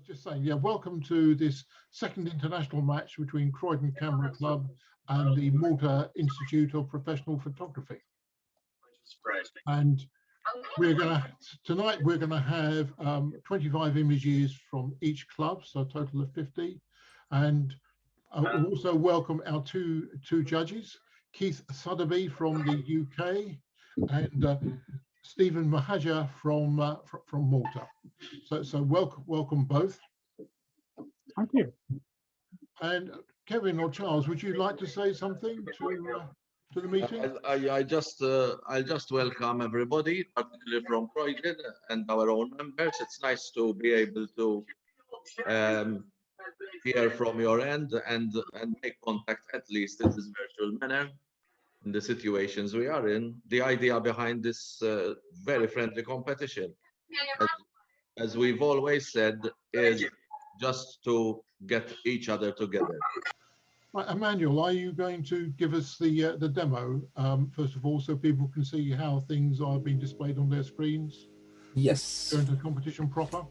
was just saying, yeah, welcome to this second international match between Croydon Camera Club and the Malta Institute of Professional Photography. And tonight we're gonna have 25 images from each club, so a total of 50. And we'll also welcome our two judges, Keith Sotheby from the UK and Stephen Mahaja from Malta. So welcome both. Thank you. And Kevin or Charles, would you like to say something to the meeting? I'll just welcome everybody, particularly from Croydon and our own members. It's nice to be able to hear from your end and make contact, at least in this virtual manner, in the situations we are in. The idea behind this very friendly competition, as we've always said, is just to get each other together. Right, Emmanuel, are you going to give us the demo first of all, so people can see how things are being displayed on their screens? Yes. Go into the competition proper.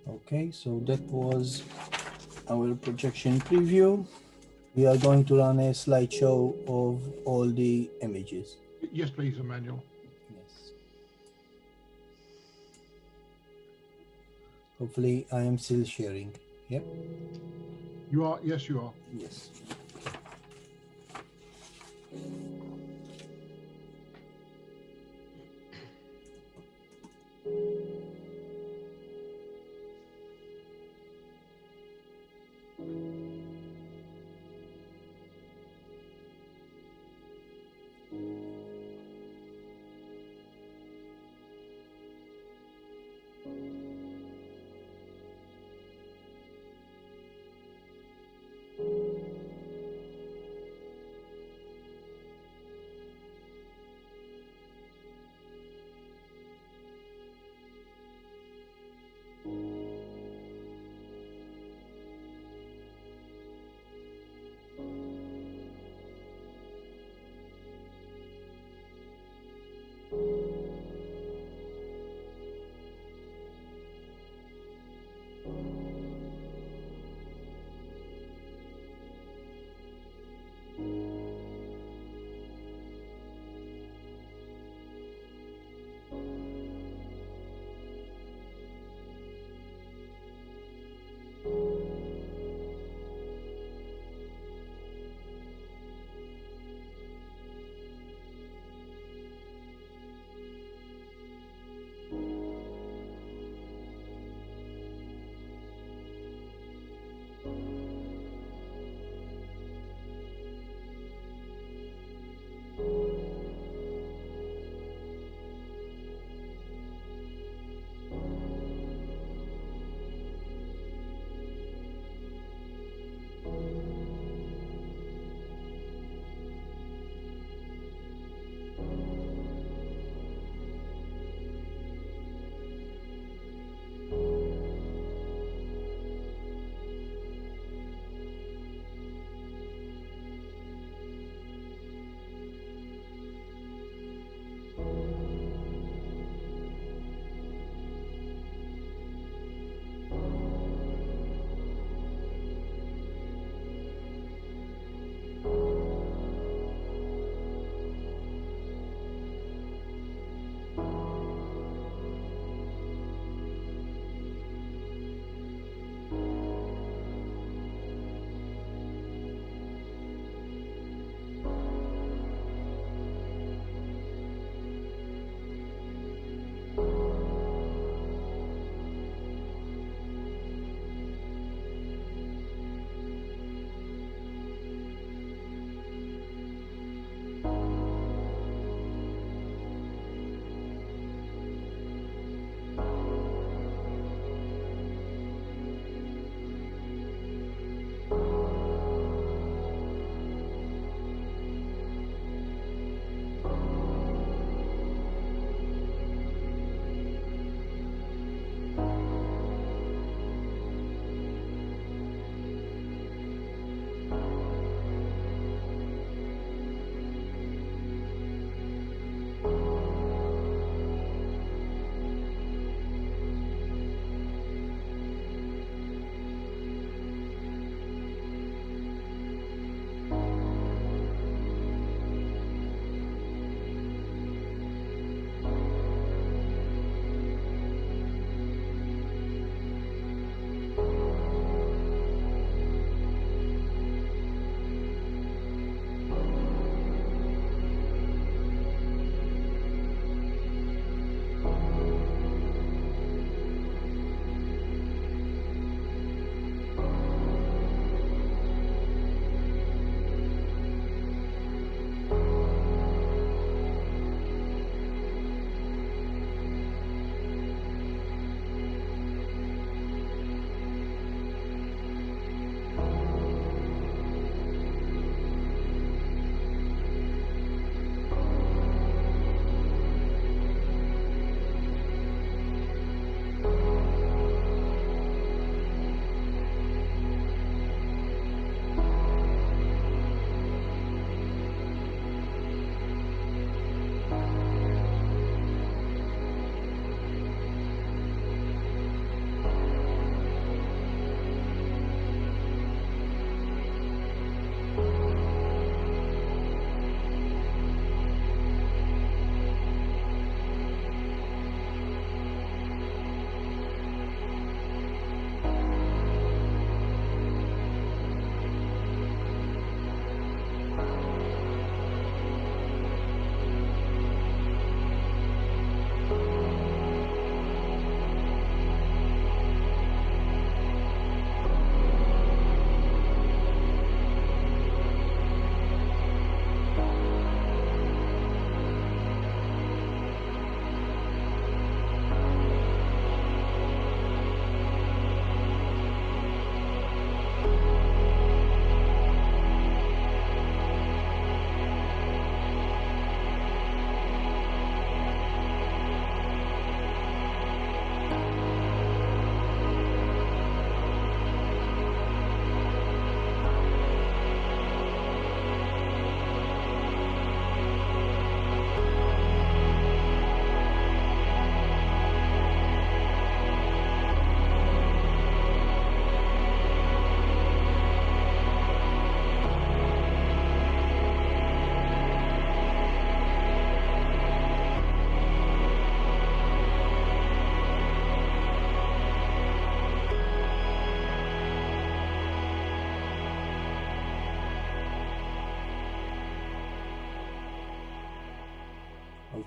Okay, so that was our projection preview. We are going to run a slideshow of all the images. Yes, please, Emmanuel. Yes. Hopefully I am still sharing. Yep. You are? Yes, you are. Yes.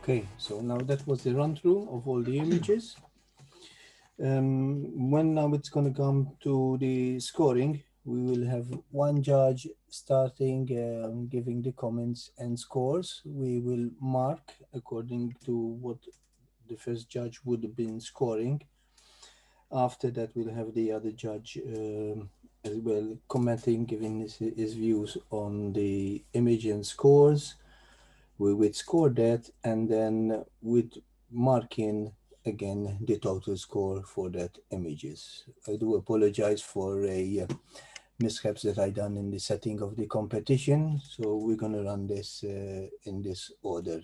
Okay, so now that was the run through of all the images. When now it's going to come to the scoring, we will have one judge starting giving the comments and scores. We will mark according to what the first judge would have been scoring. After that, we'll have the other judge as well commenting, giving his views on the image and scores. We would score that, and then we'd mark in again the total score for that images. I do apologize for a mishaps that I done in the setting of the competition, so we're going to run this in this order.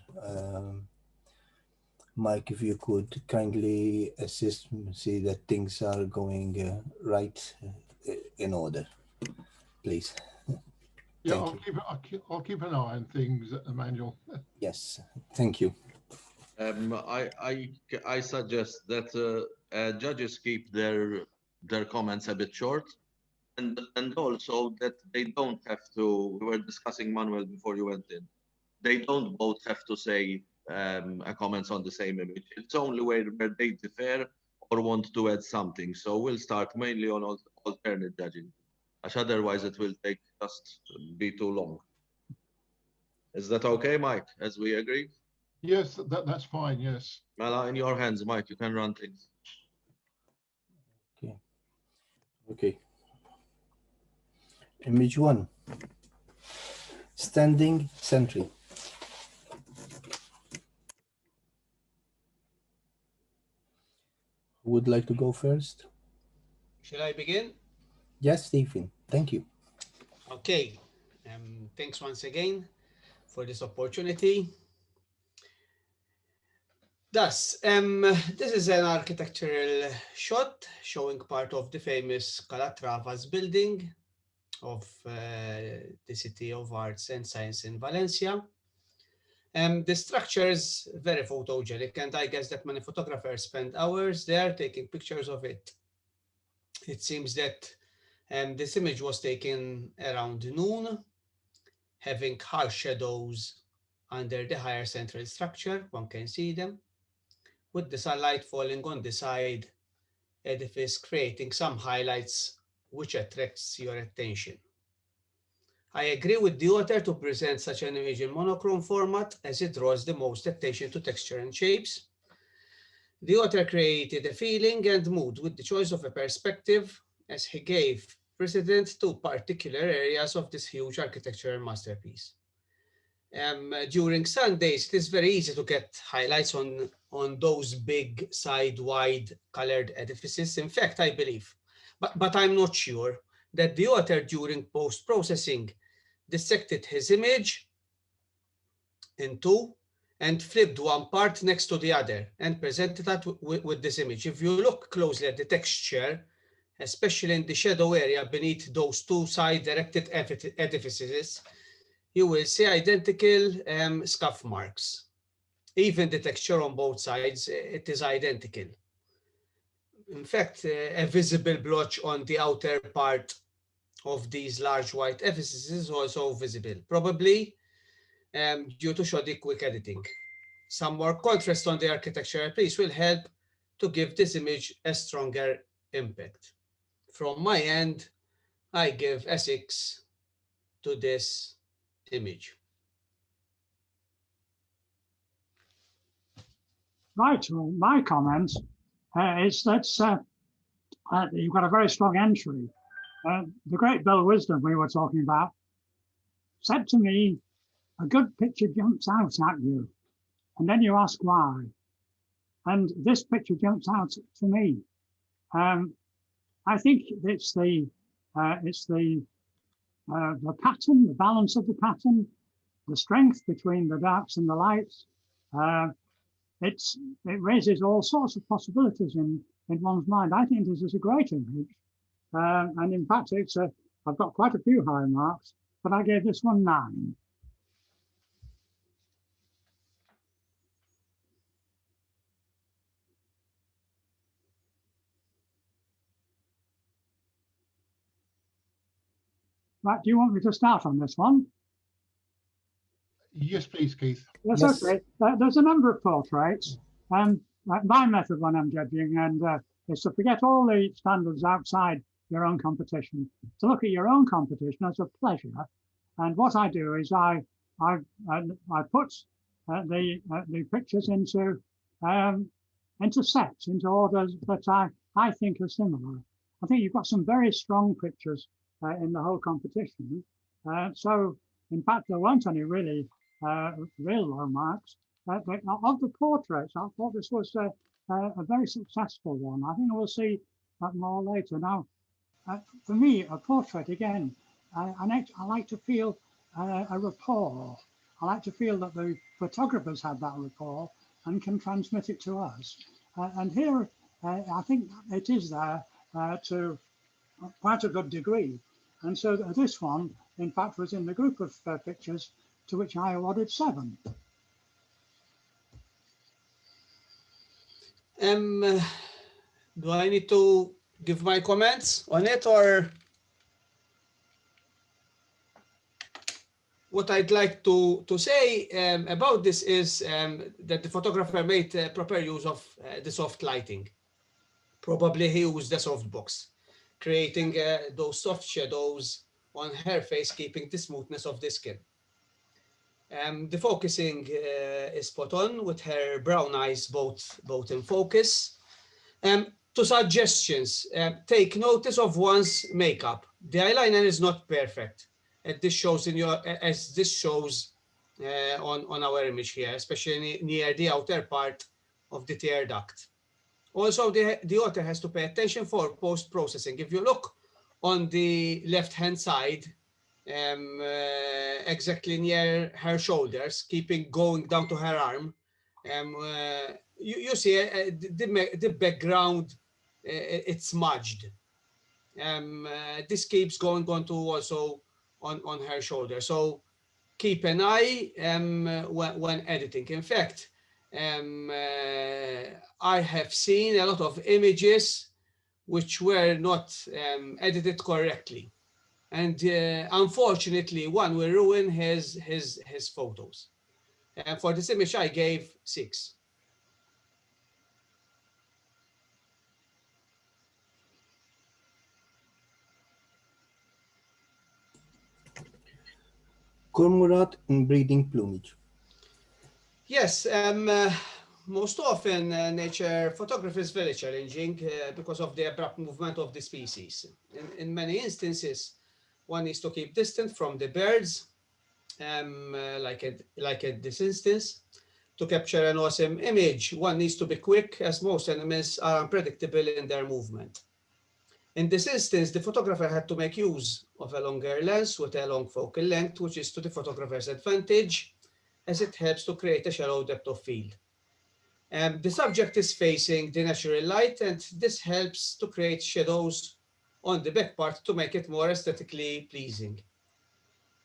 Mike, if you could kindly assist me, see that things are going right in order, please. Yeah, I'll keep an eye on things, Emmanuel. Yes, thank you. I suggest that judges keep their comments a bit short, and also that they don't have to. We were discussing, Manuel, before you went in. They don't both have to say comments on the same image. It's only where they differ or want to add something. So we'll start mainly on alternate judging, as otherwise it will take just be too long. Is that okay, Mike? As we agreed? Yes, that's fine. Yes. Well, in your hands, Mike. You can run things. Okay. Okay. Image 1. Standing sentry. Who would like to go first? Shall I begin? Yes, Stephen. Thank you. Okay. Thanks once again for this opportunity. Thus, this is an architectural shot showing part of the famous Calatravas building of the City of Arts and Science in Valencia. The structure is very photogenic, and I guess that many photographers spend hours there taking pictures of it. It seems that this image was taken around noon, having harsh shadows under the higher central structure, one can see them, with the sunlight falling on the side edifice, creating some highlights which attracts your attention. I agree with the author to present such an image in monochrome format as it draws the most attention to texture and shapes. The author created a feeling and mood with the choice of a perspective as he gave precedence to particular areas of this huge architectural masterpiece. During Sundays, it is very easy to get highlights on those big side-wide colored edifices. In fact, I believe, but I'm not sure, that the author during post-processing dissected his image in two and flipped one part next to the other and presented that with this image. If you look closely at the texture, especially in the shadow area beneath those two side-directed edifices, you will see identical scuff marks. Even the texture on both sides, it is identical. In fact, a visible blotch on the outer part of these large white edifices is also visible, probably due to shoddy quick editing. Some more contrast on the architectural piece will help to give this image a stronger impact. From my end, I give a 6 to this image. Right, well, my comment is that you've got a very strong entry. The great Bill Wisdom we were talking about said to me, a good picture jumps out at you, and then you ask why. And this picture jumps out to me. I think it's the pattern, the balance of the pattern, the strength between the darks and the lights. It raises all sorts of possibilities in one's mind. I think this is a great image. And in fact, I've got quite a few high marks, but I gave this one 9. Right, do you want me to start on this one? Yes, please, Keith. That's Yes. okay. There's a number of portraits. My method when I'm judging is to forget all the standards outside your own competition, to look at your own competition as a pleasure. And what I do is I put the pictures into sets, into orders that I think are similar. I think you've got some very strong pictures in the whole competition. So in fact, there weren't any really real low marks. But of the portraits, I thought this was a very successful one. I think we'll see that more later. Now, for me, a portrait, again, I like to feel a rapport. I like to feel that the photographers have that rapport and can transmit it to us. And here, I think it is there to quite a good degree. And so this one, in fact, was in the group of pictures to which I awarded 7. Do I need to give my comments on it, or what I'd like to say about this is that the photographer made proper use of the soft lighting. Probably he used the softbox, creating those soft shadows on her face, keeping the smoothness of the skin. The focusing is spot on, with her brown eyes both in focus. To suggestions, take notice of one's makeup. The eyeliner is not perfect. This shows as this shows on our image here, especially near the outer part of the tear duct. Also, the author has to pay attention for post-processing. If you look on the left-hand side, exactly near her shoulders, keeping going down to her arm, you see the background, it's smudged. This keeps going on to also on her shoulder. So keep an eye when editing. In fact, I have seen a lot of images which were not edited correctly. And unfortunately, one will ruin his photos. And for this image, I gave 6. Cormorant in breeding plumage. Yes, most often nature photography is very challenging because of the abrupt movement of the species. In many instances, one needs to keep distant from the birds, like at this instance. To capture an awesome image, one needs to be quick, as most animals are unpredictable in their movement. In this instance, the photographer had to make use of a longer lens with a long focal length, which is to the photographer's advantage, as it helps to create a shallow depth of field. The subject is facing the natural light, and this helps to create shadows on the back part to make it more aesthetically pleasing.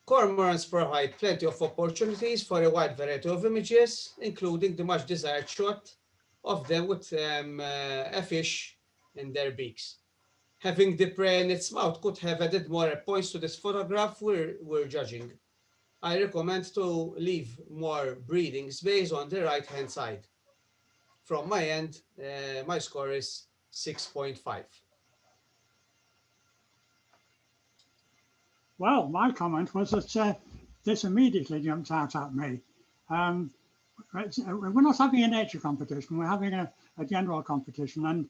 Cormorants provide plenty of opportunities for a wide variety of images, including the much desired shot of them with a fish in their beaks. Having the prey in its mouth could have added more points to this photograph we're judging. I recommend to leave more breathing space on the right-hand side. From my end, my score is 6.5. Well, my comment was that this immediately jumped out at me. We're not having a nature competition, we're having a general competition. And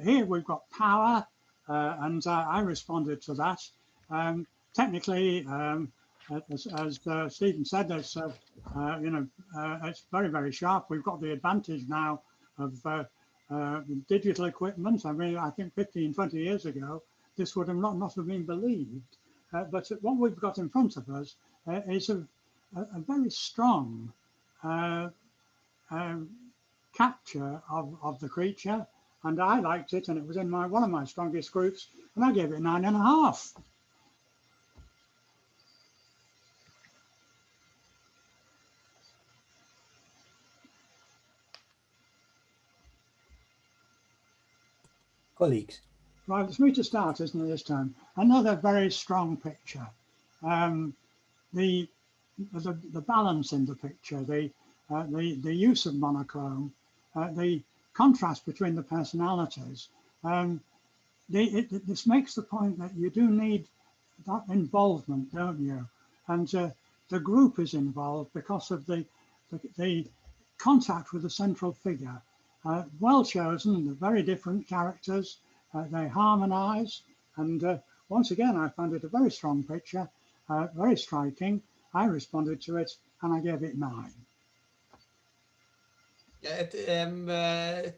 here we've got power, and I responded to that. Technically, as Stephen said, it's, it's very, very sharp. We've got the advantage now of digital equipment. I mean, I think 15, 20 years ago, this would have not have been believed. But what we've got in front of us is a very strong capture of the creature, and I liked it, and it was in one of my strongest groups, and I gave it 9.5. Colleagues. Right, it's me to start, isn't it, this time? Another very strong picture. The the balance in the picture, the use of monochrome, the contrast between the personalities. This makes the point that you do need that involvement, don't you? And the group is involved because of the contact with the central figure. Well chosen, the very different characters, they harmonize. And once again, I found it a very strong picture, very striking. I responded to it and I gave it 9.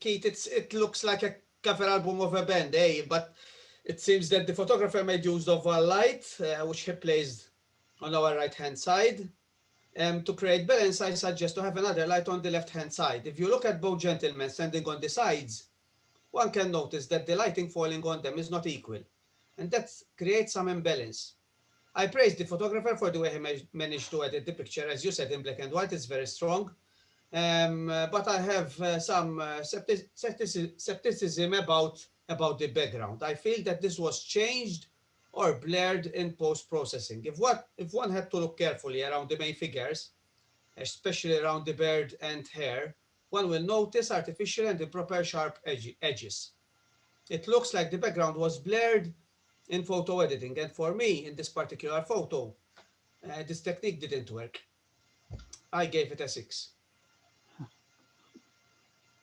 Keith, it looks like a cover album of a band, eh? But it seems that the photographer made use of a light, which he placed on our right-hand side. To create balance, I suggest to have another light on the left-hand side. If you look at both gentlemen standing on the sides, one can notice that the lighting falling on them is not equal, and that creates some imbalance. I praise the photographer for the way he managed to edit the picture. As you said, in black and white, it's very strong. But I have some skepticism about the background. I feel that this was changed or blurred in post-processing. If one had to look carefully around the main figures, especially around the beard and hair, one will notice artificial and improper sharp edges. It looks like the background was blurred in photo editing, and for me, in this particular photo, this technique didn't work. I gave it a 6.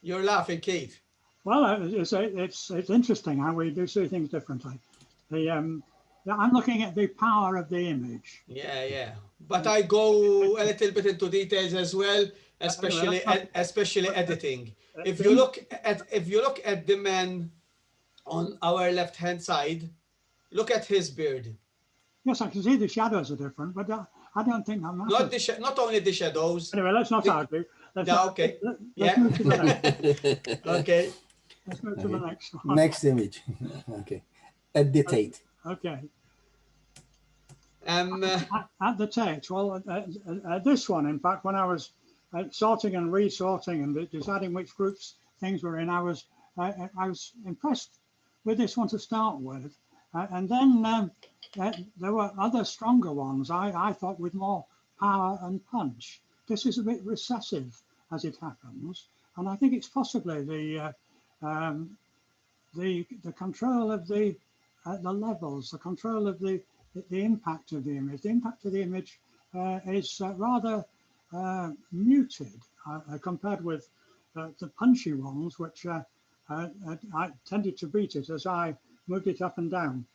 You're laughing, Keith. Well, it's interesting how we do see things differently. I'm looking at the power of the image. Yeah. But I go a little bit into details as well, especially editing. If you look at the man on our left-hand side, look at his beard. Yes, I can see the shadows are different, but I don't think I'm not only the shadows. Anyway, let's not argue. Okay. Let's move to the next. Okay. Let's move to the next one. Next image. Okay. Editate. Okay. At the Tate, well, this one, in fact, when I was sorting and resorting and deciding which groups things were in, I was impressed with this one to start with. And then there were other stronger ones, I thought, with more power and punch. This is a bit recessive, as it happens, and I think it's possibly the control of the levels, the control of the impact of the image. The impact of the image is rather muted compared with the punchy ones, which I tended to beat it as I moved it up and down.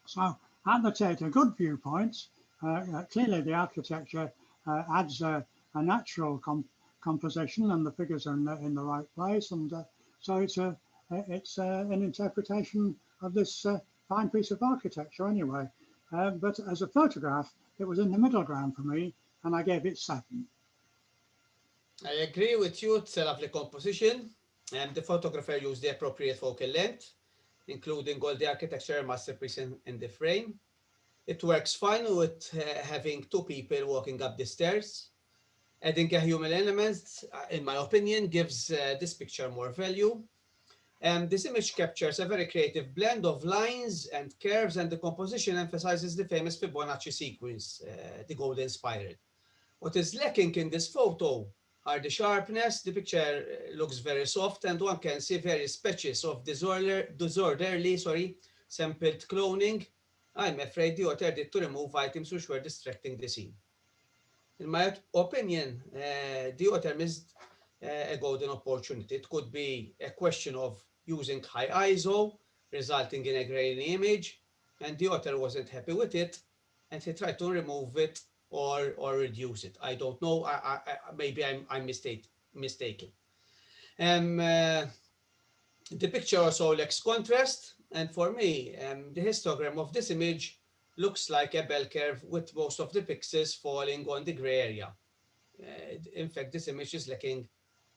So at the Tate, a good viewpoint. Clearly, the architecture adds a natural composition, and the figures are in the right place, and so it's an interpretation of this fine piece of architecture anyway. But as a photograph, it was in the middle ground for me, and I gave it 7. I agree with you. It's a lovely composition, and the photographer used the appropriate focal length, including all the architectural masterpiece in the frame. It works fine with having 2 people walking up the stairs. Adding a human element, in my opinion, gives this picture more value. This image captures a very creative blend of lines and curves, and the composition emphasizes the famous Fibonacci sequence, the golden spiral. What is lacking in this photo are the sharpness. The picture looks very soft, and one can see various patches of disorderly sampled cloning. I'm afraid the author did to remove items which were distracting the scene. In my opinion, the author missed a golden opportunity. It could be a question of using high ISO, resulting in a grainy image, and the author wasn't happy with it, and he tried to remove it or reduce it. I don't know. Maybe I'm mistaken. The picture also lacks contrast, and for me, the histogram of this image looks like a bell curve with most of the pixels falling on the gray area. In fact, this image is lacking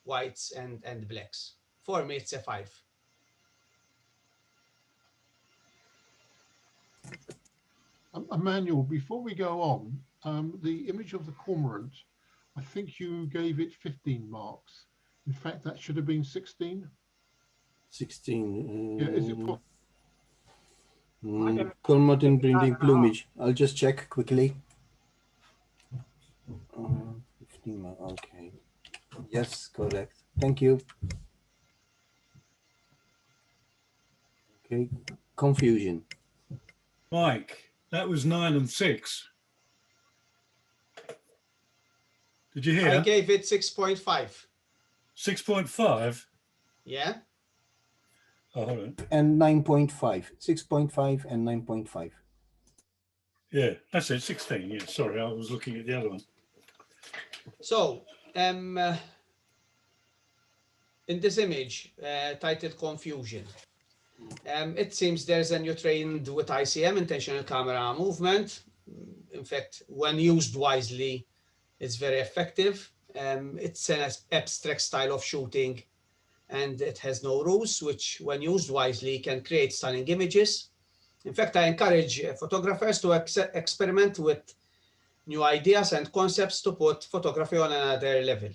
whites and blacks. For me, it's a 5. Emmanuel, before we go on, the image of the cormorant, I think you gave it 15 marks. In fact, that should have been 16. 16. Yeah, is it possible? Cormorant breeding plumage. I'll just check quickly. 15, okay. Yes, correct. Thank you. Okay, confusion. Mike, that was 9 and 6. Did you hear? I gave it 6.5. 6.5? Yeah. Oh, hold on. And 9.5. 6.5 and 9.5. Yeah, that's it, 16. Yeah, sorry, I was looking at the other one. So, in this image titled Confusion, it seems there's a new trend with ICM, intentional camera movement. In fact, when used wisely, it's very effective. It's an abstract style of shooting, and it has no rules, which when used wisely can create stunning images. In fact, I encourage photographers to experiment with new ideas and concepts to put photography on another level.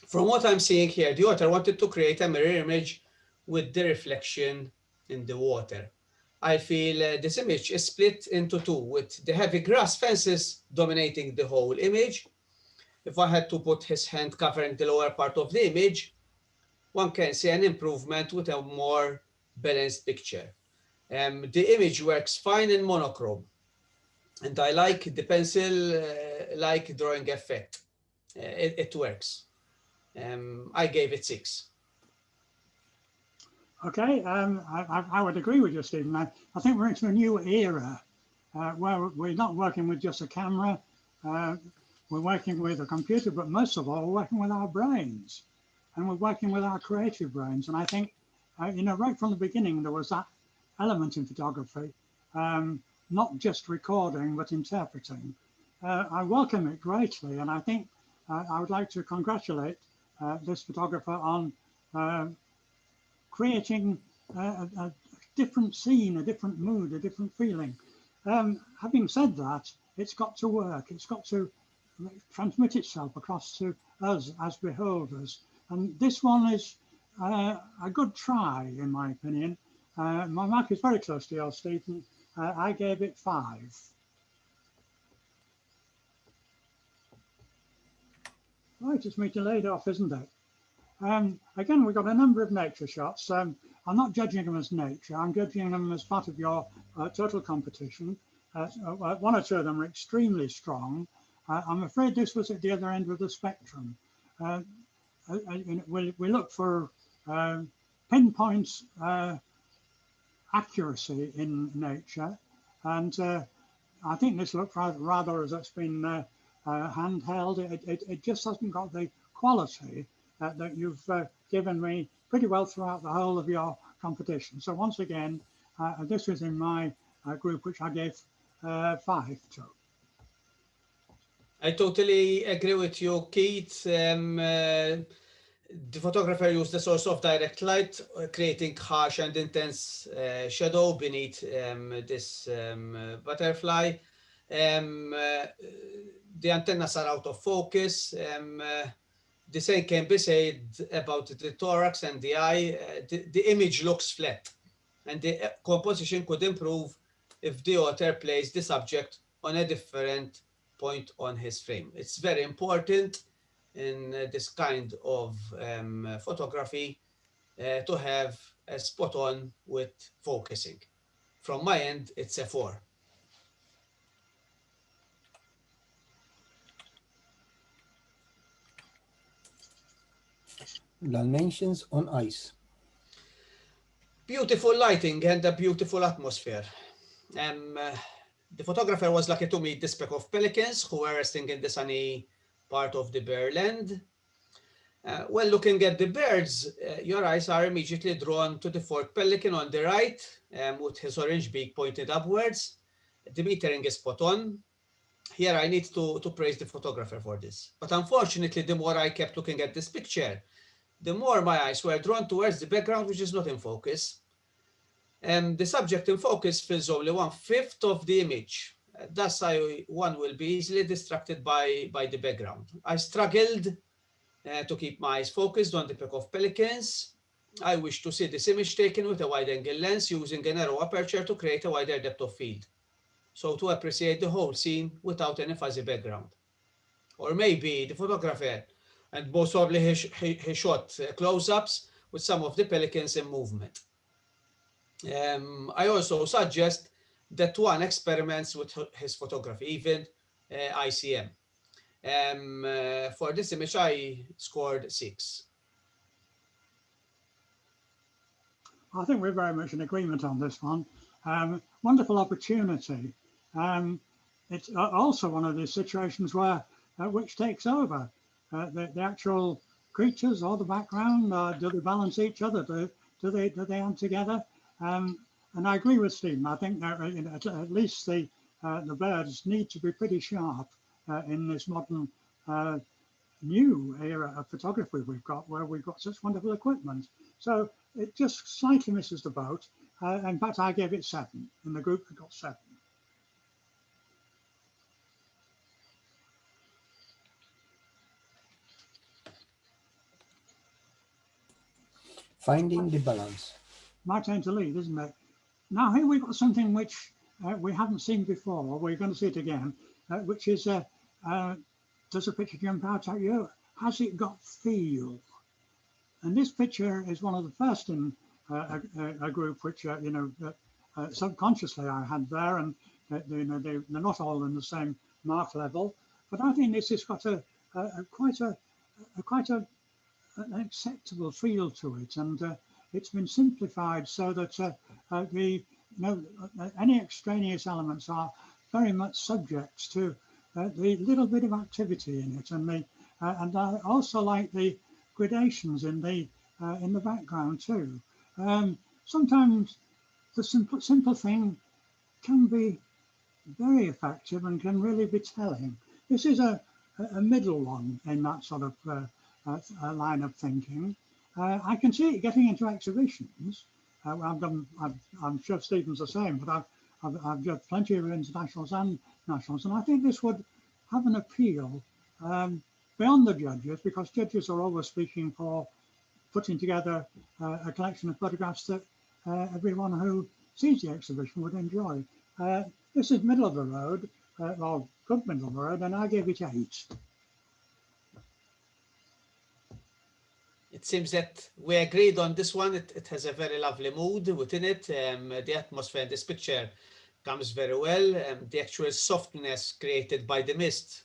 From what I'm seeing here, the author wanted to create a mirror image with the reflection in the water. I feel this image is split into two, with the heavy grass fences dominating the whole image. If I had to put his hand covering the lower part of the image, one can see an improvement with a more balanced picture. The image works fine in monochrome, and I like the pencil-like drawing effect. It works. I gave it 6. Okay, I would agree with you, Stephen. I think we're into a new era where we're not working with just a camera. We're working with a computer, but most of all, we're working with our brains, and we're working with our creative brains. And I think, you know, right from the beginning, there was that element in photography, not just recording, but interpreting. I welcome it greatly, and I think I would like to congratulate this photographer on creating a different scene, a different mood, a different feeling. Having said that, it's got to work. It's got to transmit itself across to us as beholders. And this one is a good try, in my opinion. My mark is very close to yours, Stephen. I gave it 5. Right, it's me to lead off, isn't it? Again, we've got a number of nature shots. I'm not judging them as nature. I'm judging them as part of your total competition. 1 or 2 of them are extremely strong. I'm afraid this was at the other end of the spectrum. We look for pinpoint accuracy in nature, and I think this looked rather as it's been handheld. It just hasn't got the quality that you've given me pretty well throughout the whole of your competition. So once again, this was in my group, which I gave 5 to. I totally agree with you, Keith. The photographer used the source of direct light, creating harsh and intense shadow beneath this butterfly. The antennas are out of focus. The same can be said about the thorax and the eye. The image looks flat, and the composition could improve if the author placed the subject on a different point on his frame. It's very important in this kind of photography to have a spot on with focusing. From my end, it's a 4. Dimensions on ice. Beautiful lighting and a beautiful atmosphere. The photographer was lucky to meet the speck of pelicans who were resting in the sunny part of the bare land. When looking at the birds, your eyes are immediately drawn to the forked pelican on the right, with his orange beak pointed upwards. The metering is spot on. Here I need to praise the photographer for this. But unfortunately, the more I kept looking at this picture, the more my eyes were drawn towards the background, which is not in focus. The subject in focus fills only 1/5 of the image. Thus, one will be easily distracted by the background. I struggled to keep my eyes focused on the peck of pelicans. I wish to see this image taken with a wide-angle lens using a narrow aperture to create a wider depth of field, so to appreciate the whole scene without any fuzzy background. or maybe the photographer, and most probably he shot close-ups with some of the pelicans in movement. I also suggest that one experiments with his photography, even ICM. For this image, I scored 6. I think we're very much in agreement on this one. Wonderful opportunity. It's also one of these situations where which takes over, the actual creatures or the background. Do they balance each other? Do they add together? And I agree with Stephen. I think that at least the birds need to be pretty sharp in this modern new era of photography we've got, where we've got such wonderful equipment. So it just slightly misses the boat. In fact, I gave it 7. In the group, we got 7. Finding the balance. My turn to lead, isn't it? Now here we've got something which we haven't seen before, or we're going to see it again, which is, does a picture jump out at you? Has it got feel? And this picture is one of the first in a group which, subconsciously I had there, and they're not all in the same mark level. But I think this has got quite an acceptable feel to it, and it's been simplified so that any extraneous elements are very much subject to the little bit of activity in it, and I also like the gradations in the background too. Sometimes the simple thing can be very effective and can really be telling. This is a middle one in that sort of line of thinking. I can see it getting into exhibitions. I'm sure Stephen's the same, but I've judged plenty of internationals and nationals, and I think this would have an appeal beyond the judges, because judges are always speaking for putting together a collection of photographs that everyone who sees the exhibition would enjoy. This is middle of the road, or good middle of the road, and I gave it 8. It seems that we agreed on this one. It has a very lovely mood within it. The atmosphere in this picture comes very well. The actual softness created by the mist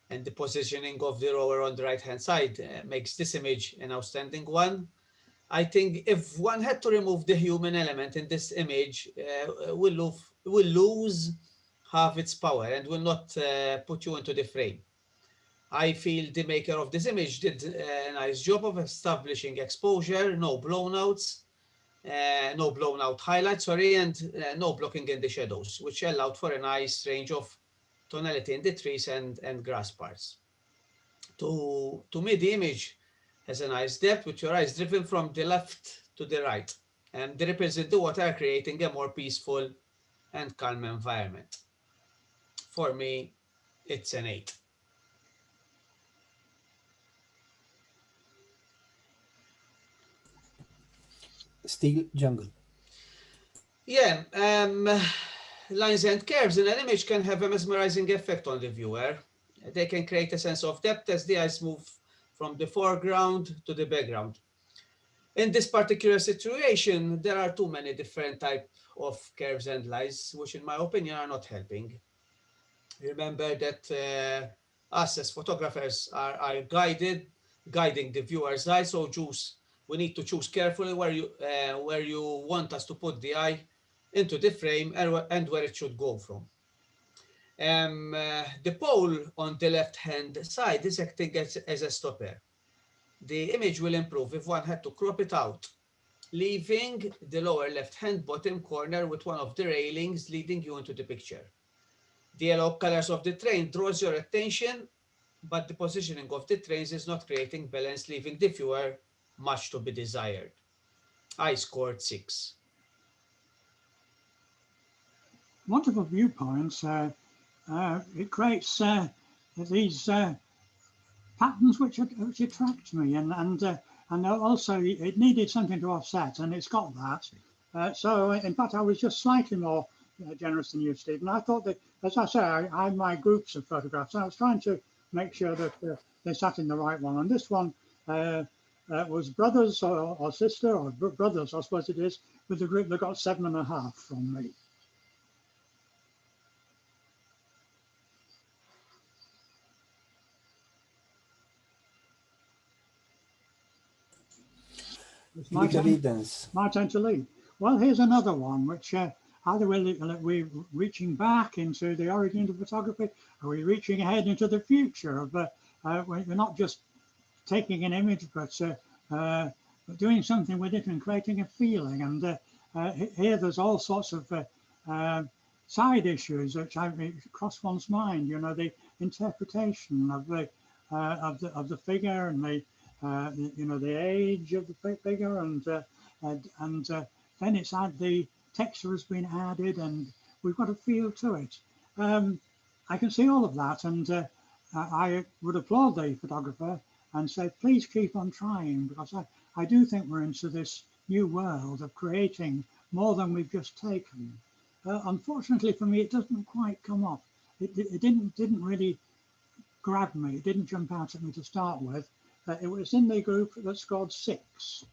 and the positioning of the rower on the right-hand side makes this image an outstanding one. I think if one had to remove the human element in this image, will lose half its power and will not put you into the frame. I feel the maker of this image did a nice job of establishing exposure, no blown out highlights, and no blocking in the shadows, which allowed for a nice range of tonality in the trees and grass parts. To me, the image has a nice depth with your eyes driven from the left to the right, and the ripples in the water creating a more peaceful and calm environment. For me, it's an 8. Steel jungle. Yeah, lines and curves in an image can have a mesmerizing effect on the viewer. They can create a sense of depth as the eyes move from the foreground to the background. In this particular situation, there are too many different types of curves and lines, which in my opinion are not helping. Remember that us as photographers are guiding the viewer's eye, so we need to choose carefully where you want us to put the eye into the frame and where it should go from. The pole on the left-hand side is acting as a stopper. The image will improve if one had to crop it out, leaving the lower left-hand bottom corner with one of the railings leading you into the picture. The yellow colors of the train draws your attention, but the positioning of the trains is not creating balance, leaving the viewer much to be desired. I scored 6. Wonderful viewpoints. It creates these patterns which attract me, and also it needed something to offset, and it's got that. So in fact, I was just slightly more generous than you, Stephen. I thought that, as I say, I had my groups of photographs, and I was trying to make sure that they sat in the right one. And this one was brothers or sister, or brothers, I suppose it is, with the group that got 7.5 from me. It's my turn to lead. Well, here's another one, which either we're reaching back into the origins of photography, or we're reaching ahead into the future of we're not just taking an image, but doing something with it and creating a feeling. And here there's all sorts of side issues which cross one's mind. You know, the interpretation of the figure, and the you know, the age of the figure, and then it's the texture has been added, and we've got a feel to it. I can see all of that, and I would applaud the photographer and say, please keep on trying, because I do think we're into this new world of creating more than we've just taken. Unfortunately for me, it doesn't quite come off. It didn't really grab me. It didn't jump out at me to start with. It was in the group that scored 6.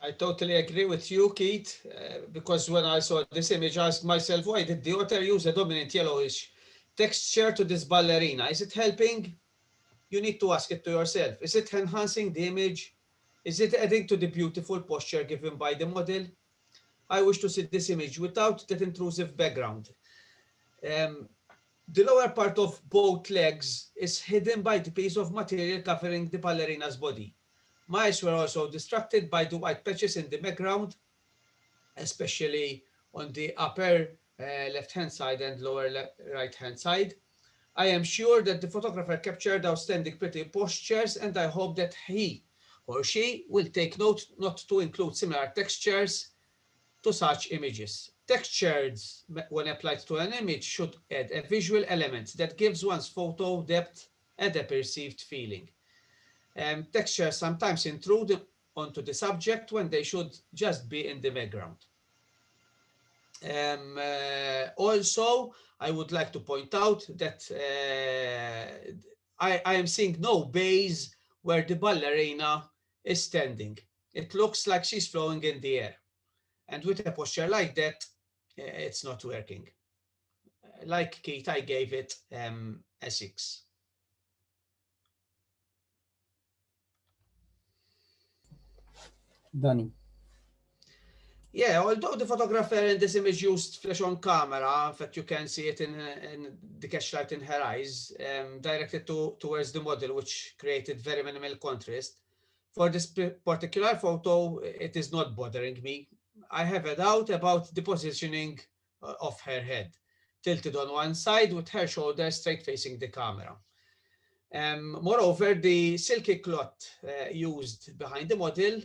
I totally agree with you, Keith, because when I saw this image, I asked myself, why did the author use a dominant yellowish texture to this ballerina? Is it helping? You need to ask it to yourself. Is it enhancing the image? Is it adding to the beautiful posture given by the model? I wish to see this image without that intrusive background. The lower part of both legs is hidden by the piece of material covering the ballerina's body. My eyes were also distracted by the white patches in the background, especially on the upper left-hand side and lower right-hand side. I am sure that the photographer captured outstanding pretty postures, and I hope that he or she will take note not to include similar textures to such images. Textures, when applied to an image, should add a visual element that gives one's photo depth and a perceived feeling. Textures sometimes intrude onto the subject when they should just be in the background. Also, I would like to point out that I am seeing no base where the ballerina is standing. It looks like she's flowing in the air. And with a posture like that, it's not working. Like Keith, I gave it a 6. Danny. Yeah, although the photographer in this image used flash on camera, in fact, you can see it in the catchlight in her eyes, directed towards the model, which created very minimal contrast. For this particular photo, it is not bothering me. I have a doubt about the positioning of her head, tilted on one side with her shoulders straight facing the camera. Moreover, the silky cloth used behind the model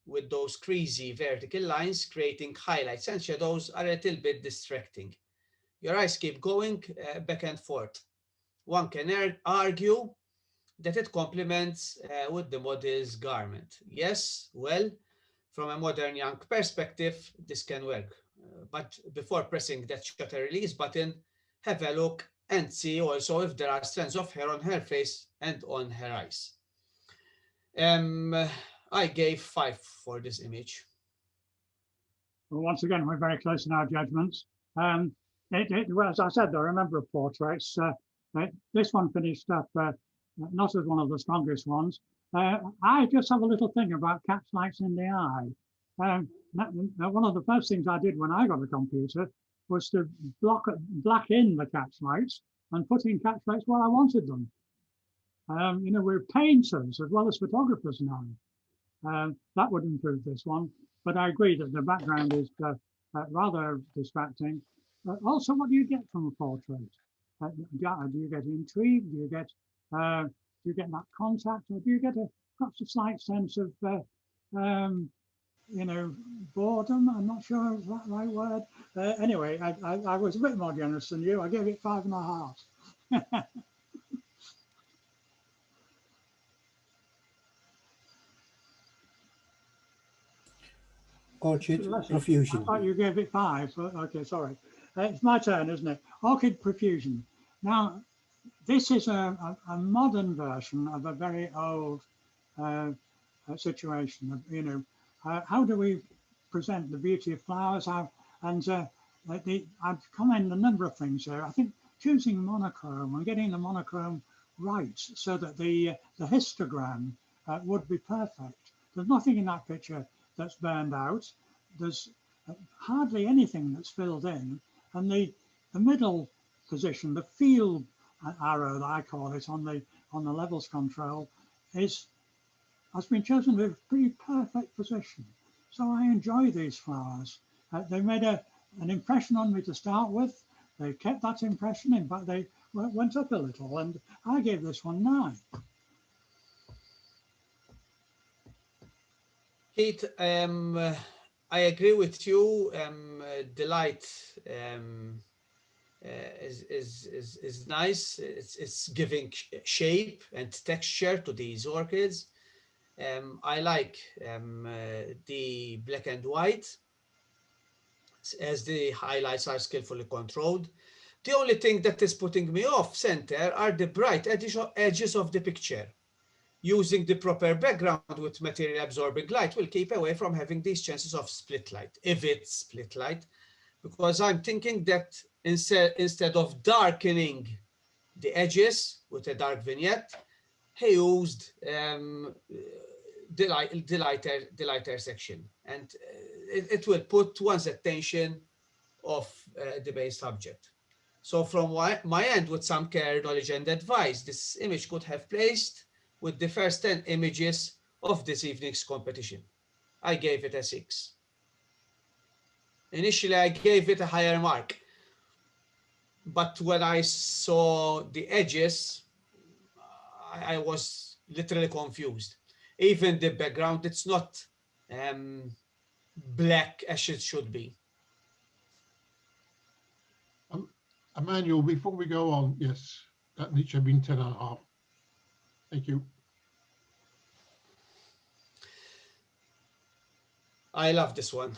with those creasy vertical lines creating highlights and shadows are a little bit distracting. Your eyes keep going back and forth. One can argue that it complements with the model's garment. Yes, well, from a modern young perspective, this can work. But before pressing that shutter release button, have a look and see also if there are strands of hair on her face and on her eyes. I gave 5 for this image. Well, once again, we're very close in our judgments. Well, as I said, there are a number of portraits. This one finished up not as one of the strongest ones. I just have a little thing about catchlights in the eye. One of the first things I did when I got a computer was to black in the catchlights and put in catchlights where I wanted them. You know, we're painters as well as photographers now. That would improve this one, but I agree that the background is rather distracting. Also, what do you get from a portrait? Do you get intrigue? Do you get that contact, or do you get perhaps a slight sense of you know, boredom? I'm not sure is that the right word. Anyway, I was a bit more generous than you. I gave it 5.5. Orchid Profusion. I thought you gave it 5. Okay, sorry. It's my turn, isn't it? Orchid Profusion. Now, this is a modern version of a very old situation. You know, how do we present the beauty of flowers? I'd comment a number of things here. I think choosing monochrome and getting the monochrome right so that the histogram would be perfect. There's nothing in that picture that's burned out. There's hardly anything that's filled in, and the middle position, the field arrow that I call it on the levels control, has been chosen with a pretty perfect position. So I enjoy these flowers. They made an impression on me to start with. They kept that impression. In fact, they went up a little, and I gave this one 9. Keith, I agree with you. The light is nice. It's giving shape and texture to these orchids. I like the black and white, as the highlights are skillfully controlled. The only thing that is putting me off center are the bright edges of the picture. Using the proper background with material absorbing light will keep away from having these chances of split light, if it's split light, because I'm thinking that instead of darkening the edges with a dark vignette, he used the lighter section, and it will put one's attention off the main subject. So from my end, with some care, knowledge, and advice, this image could have placed with the first 10 images of this evening's competition. I gave it a 6. Initially, I gave it a higher mark, but when I saw the edges, I was literally confused. Even the background, it's not black as it should be. Emmanuel, before we go on, yes, that needs to have been 10.5. Thank you. I love this one.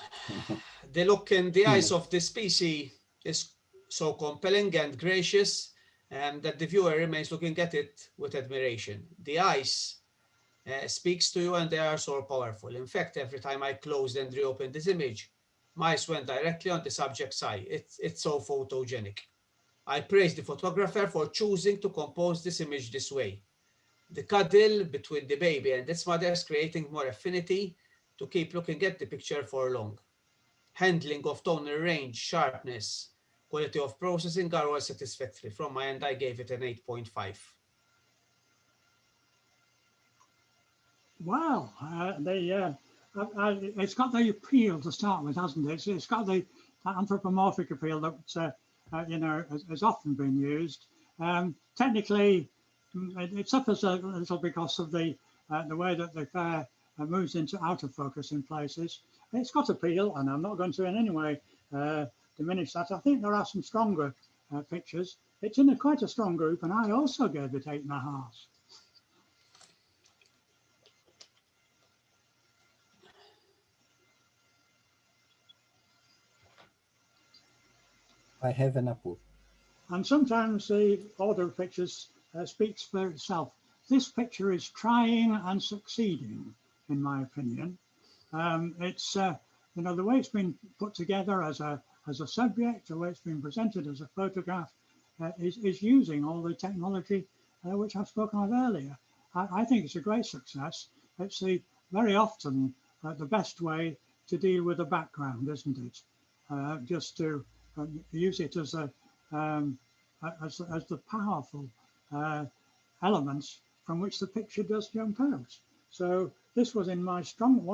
The look in the eyes of the species is so compelling and gracious that the viewer remains looking at it with admiration. The eyes speaks to you, and they are so powerful. In fact, every time I closed and reopened this image, my eyes went directly on the subject's eye. It's so photogenic. I praise the photographer for choosing to compose this image this way. The cuddle between the baby and its mother is creating more affinity to keep looking at the picture for long. Handling of tonal range, sharpness, quality of processing are all satisfactory. From my end, I gave it an 8.5. Well, it's got the appeal to start with, hasn't it? It's got that anthropomorphic appeal that has often been used. Technically, it suffers a little because of the way that the fair moves into out of focus in places. It's got appeal, and I'm not going to in any way diminish that. I think there are some stronger pictures. It's in quite a strong group, and I also gave it 8.5. I have an apple. And sometimes the order of pictures speaks for itself. This picture is trying and succeeding, in my opinion. It's the way it's been put together as a subject, the way it's been presented as a photograph, is using all the technology which I've spoken of earlier. I think it's a great success. It's very often the best way to deal with a background, isn't it? Just to use it as the powerful elements from which the picture does jump out. So this was in one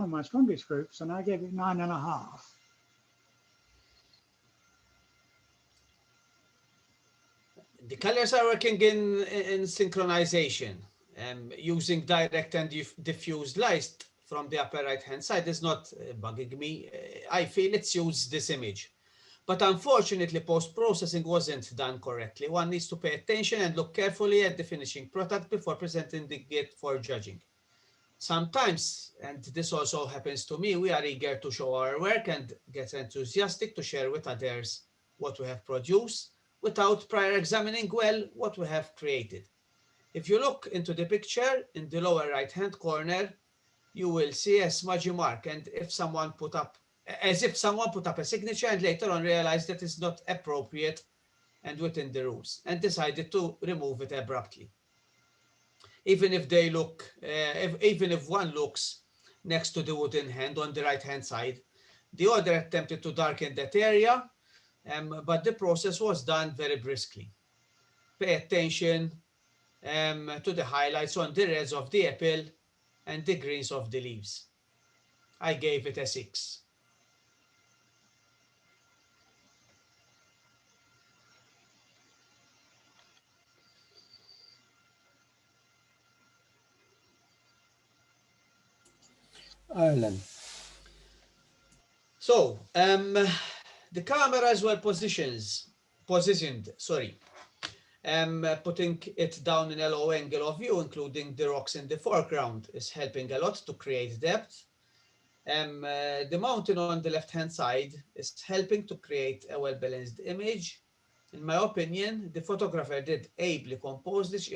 of my strongest groups, and I gave it 9.5. The colors are working in synchronization. Using direct and diffused light from the upper right hand side is not bugging me. I feel it's used this image. But unfortunately, post-processing wasn't done correctly. One needs to pay attention and look carefully at the finishing product before presenting the kit for judging. Sometimes, and this also happens to me, we are eager to show our work and get enthusiastic to share with others what we have produced. without prior examining well what we have created. If you look into the picture in the lower right-hand corner, you will see a smudgy mark, and if someone put up, as if someone put up a signature and later on realized that it's not appropriate and within the rules, and decided to remove it abruptly. Even if they look, even if one looks next to the wooden hand on the right-hand side, the other attempted to darken that area, but the process was done very briskly. Pay attention to the highlights on the reds of the apple and the greens of the leaves. I gave it a 6. Ireland. So the cameras were positioned, sorry, putting it down in a low angle of view, including the rocks in the foreground, is helping a lot to create depth. The mountain on the left-hand side is helping to create a well-balanced image. In my opinion, the photographer did ably compose this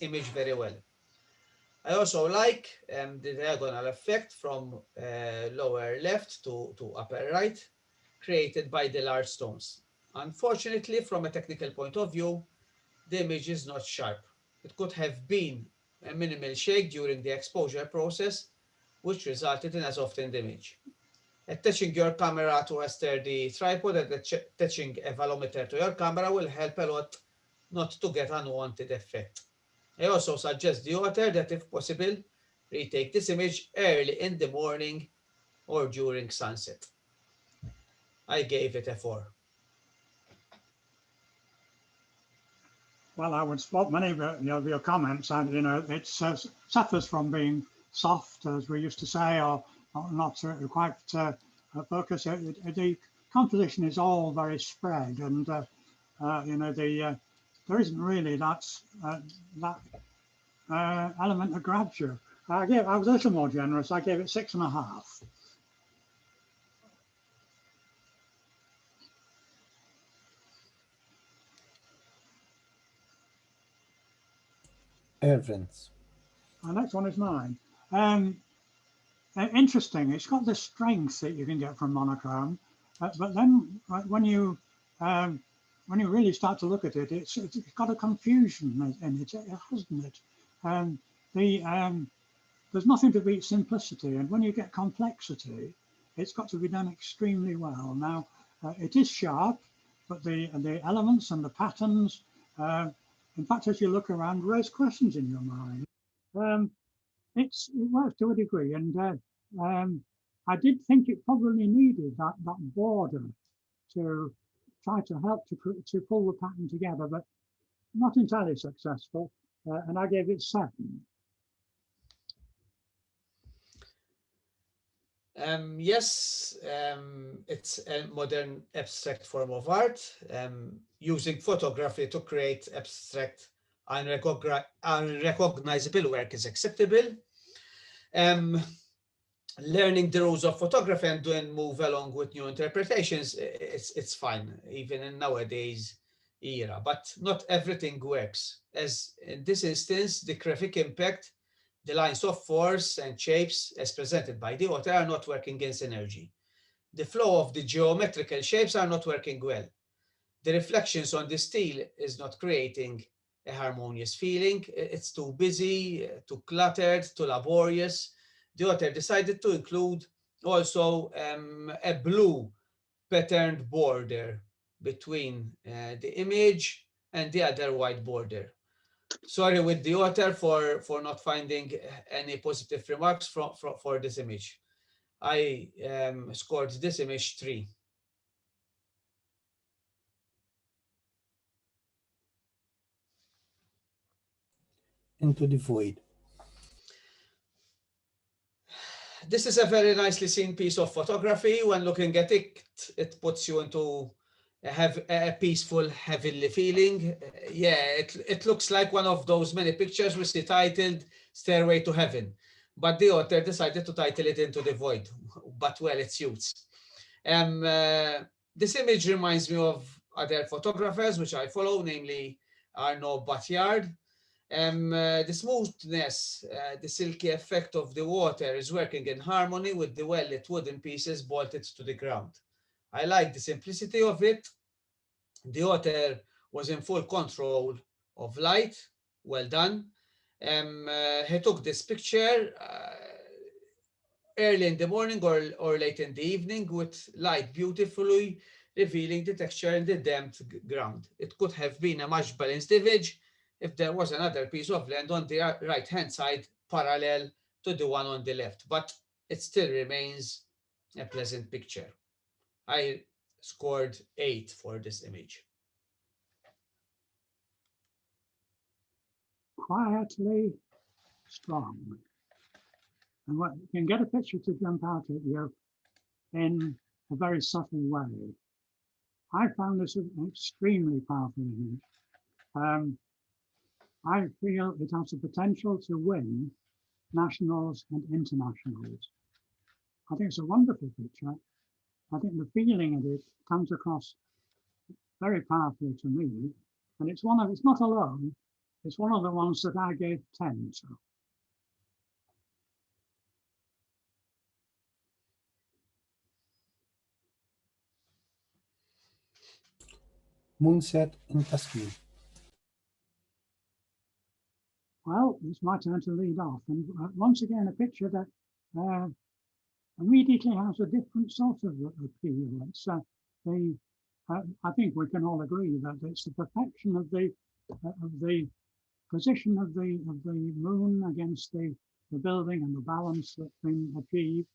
image very well. I also like the diagonal effect from lower left to upper right, created by the large stones. Unfortunately, from a technical point of view, the image is not sharp. It could have been a minimal shake during the exposure process, which resulted in a softened image. Attaching your camera to a sturdy tripod and attaching a valometer to your camera will help a lot not to get unwanted effect. I also suggest the author that if possible, retake this image early in the morning or during sunset. I gave it a 4. Well, I would spot many of your comments, and it suffers from being soft, as we used to say, or not quite focused. The composition is all very spread, and there isn't really that element that grabs you. I was a little more generous. I gave it 6.5. Evans. The next one is mine. Interesting. It's got the strength that you can get from monochrome, but then when you really start to look at it, it's got a confusion in it, hasn't it? There's nothing to beat simplicity, and when you get complexity, it's got to be done extremely well. Now, it is sharp, but the elements and the patterns, in fact, as you look around, raise questions in your mind. It works to a degree, and I did think it probably needed that border to try to help to pull the pattern together, but not entirely successful, and I gave it 7. Yes, it's a modern abstract form of art, using photography to create abstract, unrecognizable work is acceptable. Learning the rules of photography and then move along with new interpretations, it's fine, even in nowadays era, but not everything works. As in this instance, the graphic impact, the lines of force and shapes as presented by the author are not working in synergy. The flow of the geometrical shapes are not working well. The reflections on the steel is not creating a harmonious feeling. It's too busy, too cluttered, too laborious. The author decided to include also a blue patterned border between the image and the other white border. Sorry with the author for not finding any positive remarks for this image. I scored this image 3. Into the void. This is a very nicely seen piece of photography. When looking at it, it puts you into a peaceful, heavenly feeling. Yeah, it looks like one of those many pictures we see titled Stairway to Heaven, but the author decided to title it Into the Void, but well, it suits. This image reminds me of other photographers, which I follow, namely Arno Batyard. The smoothness, the silky effect of the water is working in harmony with the well-lit wooden pieces bolted to the ground. I like the simplicity of it. The author was in full control of light. Well done. He took this picture early in the morning or late in the evening with light beautifully revealing the texture in the damped ground. It could have been a much balanced image if there was another piece of land on the right-hand side parallel to the one on the left, but it still remains a pleasant picture. I scored 8 for this image. Quietly strong. And what you can get a picture to jump out at you in a very subtle way. I found this an extremely powerful image. I feel it has the potential to win nationals and internationals. I think it's a wonderful picture. I think the feeling of it comes across very powerfully to me. And it's not alone, it's one of the ones that I gave 10 to. Moonset in Tuscany. Well, it's my turn to lead off. And once again, a picture that immediately has a different sort of appeal. It's I think we can all agree that it's the perfection of the position of the moon against the building and the balance that's been achieved.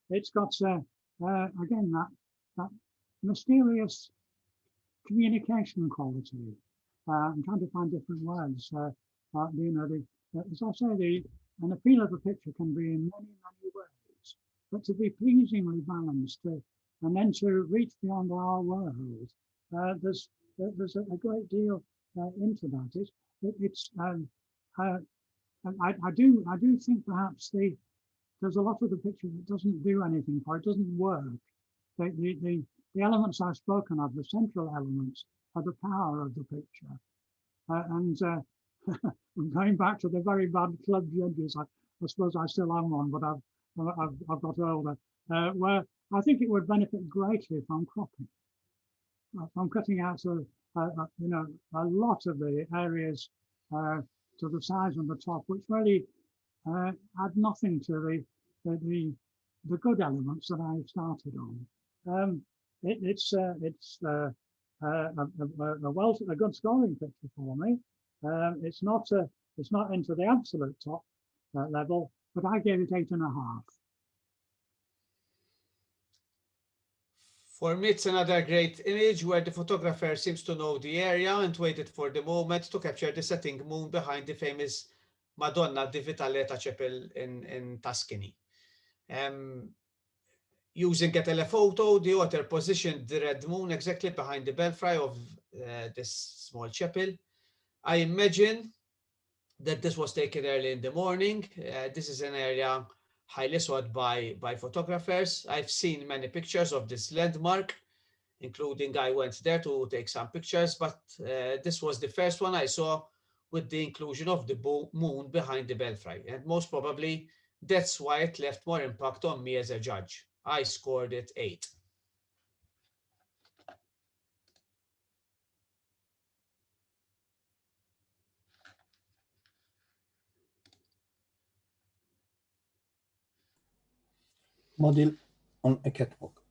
It's got again that mysterious communication quality. I'm trying to find different words. As I say, an appeal of a picture can be in many ways, but to be pleasingly balanced, and then to reach beyond our world, there's a great deal into that. I do think perhaps there's a lot of the picture that doesn't do anything for it, doesn't work. The elements I've spoken of, the central elements, are the power of the picture. Going back to the very bad club judges, I suppose I still am one, but I've got older, where I think it would benefit greatly from cropping, from cutting out a lot of the areas to the sides and the top, which really add nothing to the good elements that I started on. It's a good scoring picture for me. It's not into the absolute top level, but I gave it 8.5. For me, it's another great image where the photographer seems to know the area and waited for the moment to capture the setting moon behind the famous Madonna di Vitalleta chapel in Tuscany. Using a telephoto, the author positioned the red moon exactly behind the belfry of this small chapel. I imagine that this was taken early in the morning. This is an area highly sought by photographers. I've seen many pictures of this landmark, including I went there to take some pictures, but this was the first one I saw with the inclusion of the moon behind the belfry. And most probably, that's why it left more impact on me as a judge. I scored it 8. Model on a catwalk.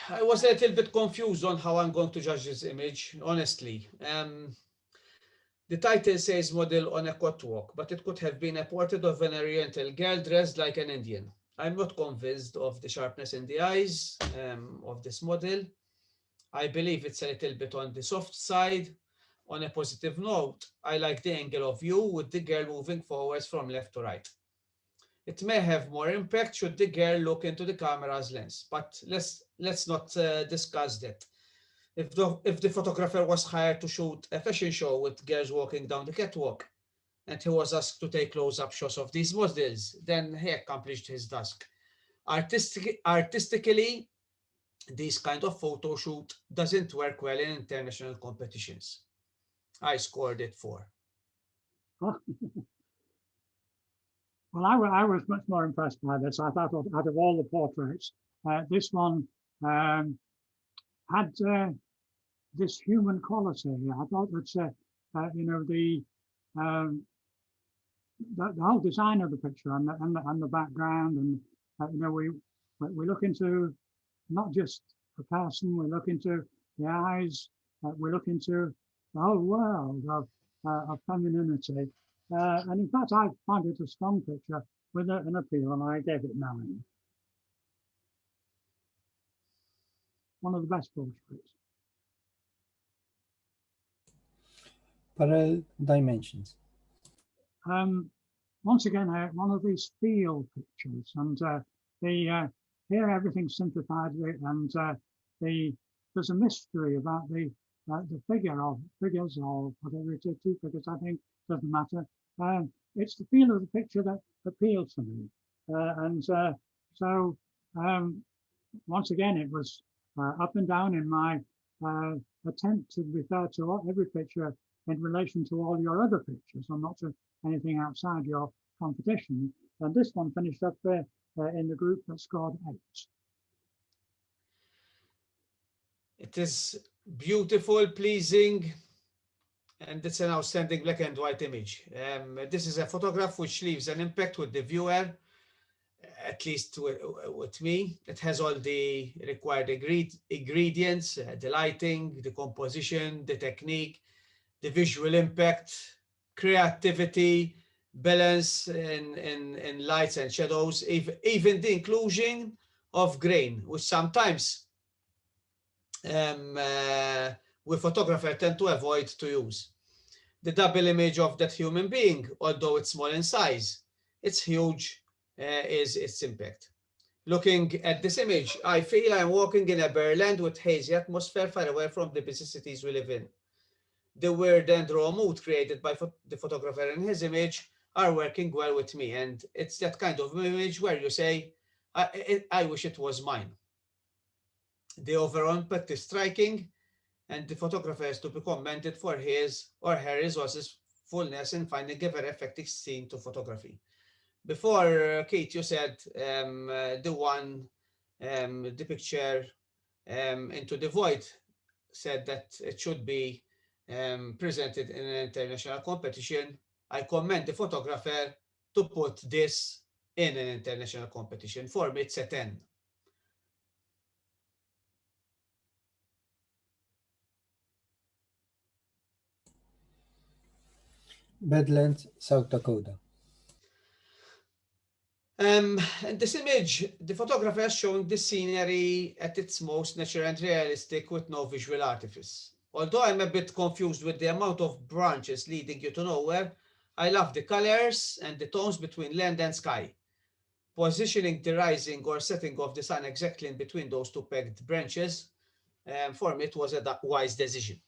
I was a little bit confused on how I'm going to judge this image, honestly. The title says model on a catwalk, but it could have been a portrait of an Oriental girl dressed like an Indian. I'm not convinced of the sharpness in the eyes of this model. I believe it's a little bit on the soft side. On a positive note, I like the angle of view with the girl moving forwards from left to right. It may have more impact should the girl look into the camera's lens, but let's not discuss that. If the photographer was hired to shoot a fashion show with girls walking down the catwalk, and he was asked to take close-up shots of these models, then he accomplished his task. Artistically, this kind of photo shoot doesn't work well in international competitions. I scored it 4. Well, I was much more impressed by this. I thought out of all the portraits, this one had this human quality. I thought that, you know, the whole design of the picture and the background, and you know, we look into not just a person, we look into the eyes, we look into the whole world of femininity. And in fact, I found it a strong picture with an appeal, and I gave it 9. One of the best portraits. Parallel dimensions. Once again, one of these field pictures, and here everything's simplified, and there's a mystery about the figures or whatever it is, 2 figures, I think, doesn't matter. It's the feel of the picture that appeals to me, so once again, it was up and down in my attempt to refer to every picture in relation to all your other pictures, and not to anything outside your competition. And this one finished up in the group that scored 8. It is beautiful, pleasing, and it's an outstanding black and white image. This is a photograph which leaves an impact with the viewer, at least with me. It has all the required ingredients, the lighting, the composition, the technique, the visual impact, creativity, balance in lights and shadows, even the inclusion of grain, which sometimes we photographers tend to avoid to use. The double image of that human being, although it's small in size, it's huge, is its impact. Looking at this image, I feel I'm walking in a bare land with hazy atmosphere far away from the busy cities we live in. The weird and raw mood created by the photographer in his image are working well with me. And it's that kind of image where you say, I wish it was mine. The overall impact is striking, and the photographer has to be commended for his or her resourcefulness in finding a very effective scene to photography. Before, Kate, you said the picture Into the Void said that it should be presented in an international competition. I commend the photographer to put this in an international competition. For me, it's a 10. Badlands, South Dakota. In this image, the photographer is showing the scenery at its most natural and realistic with no visual artifice. Although I'm a bit confused with the amount of branches leading you to nowhere, I love the colors and the tones between land and sky. Positioning the rising or setting of the sun exactly in between those 2 pegged branches, for me, it was a wise decision.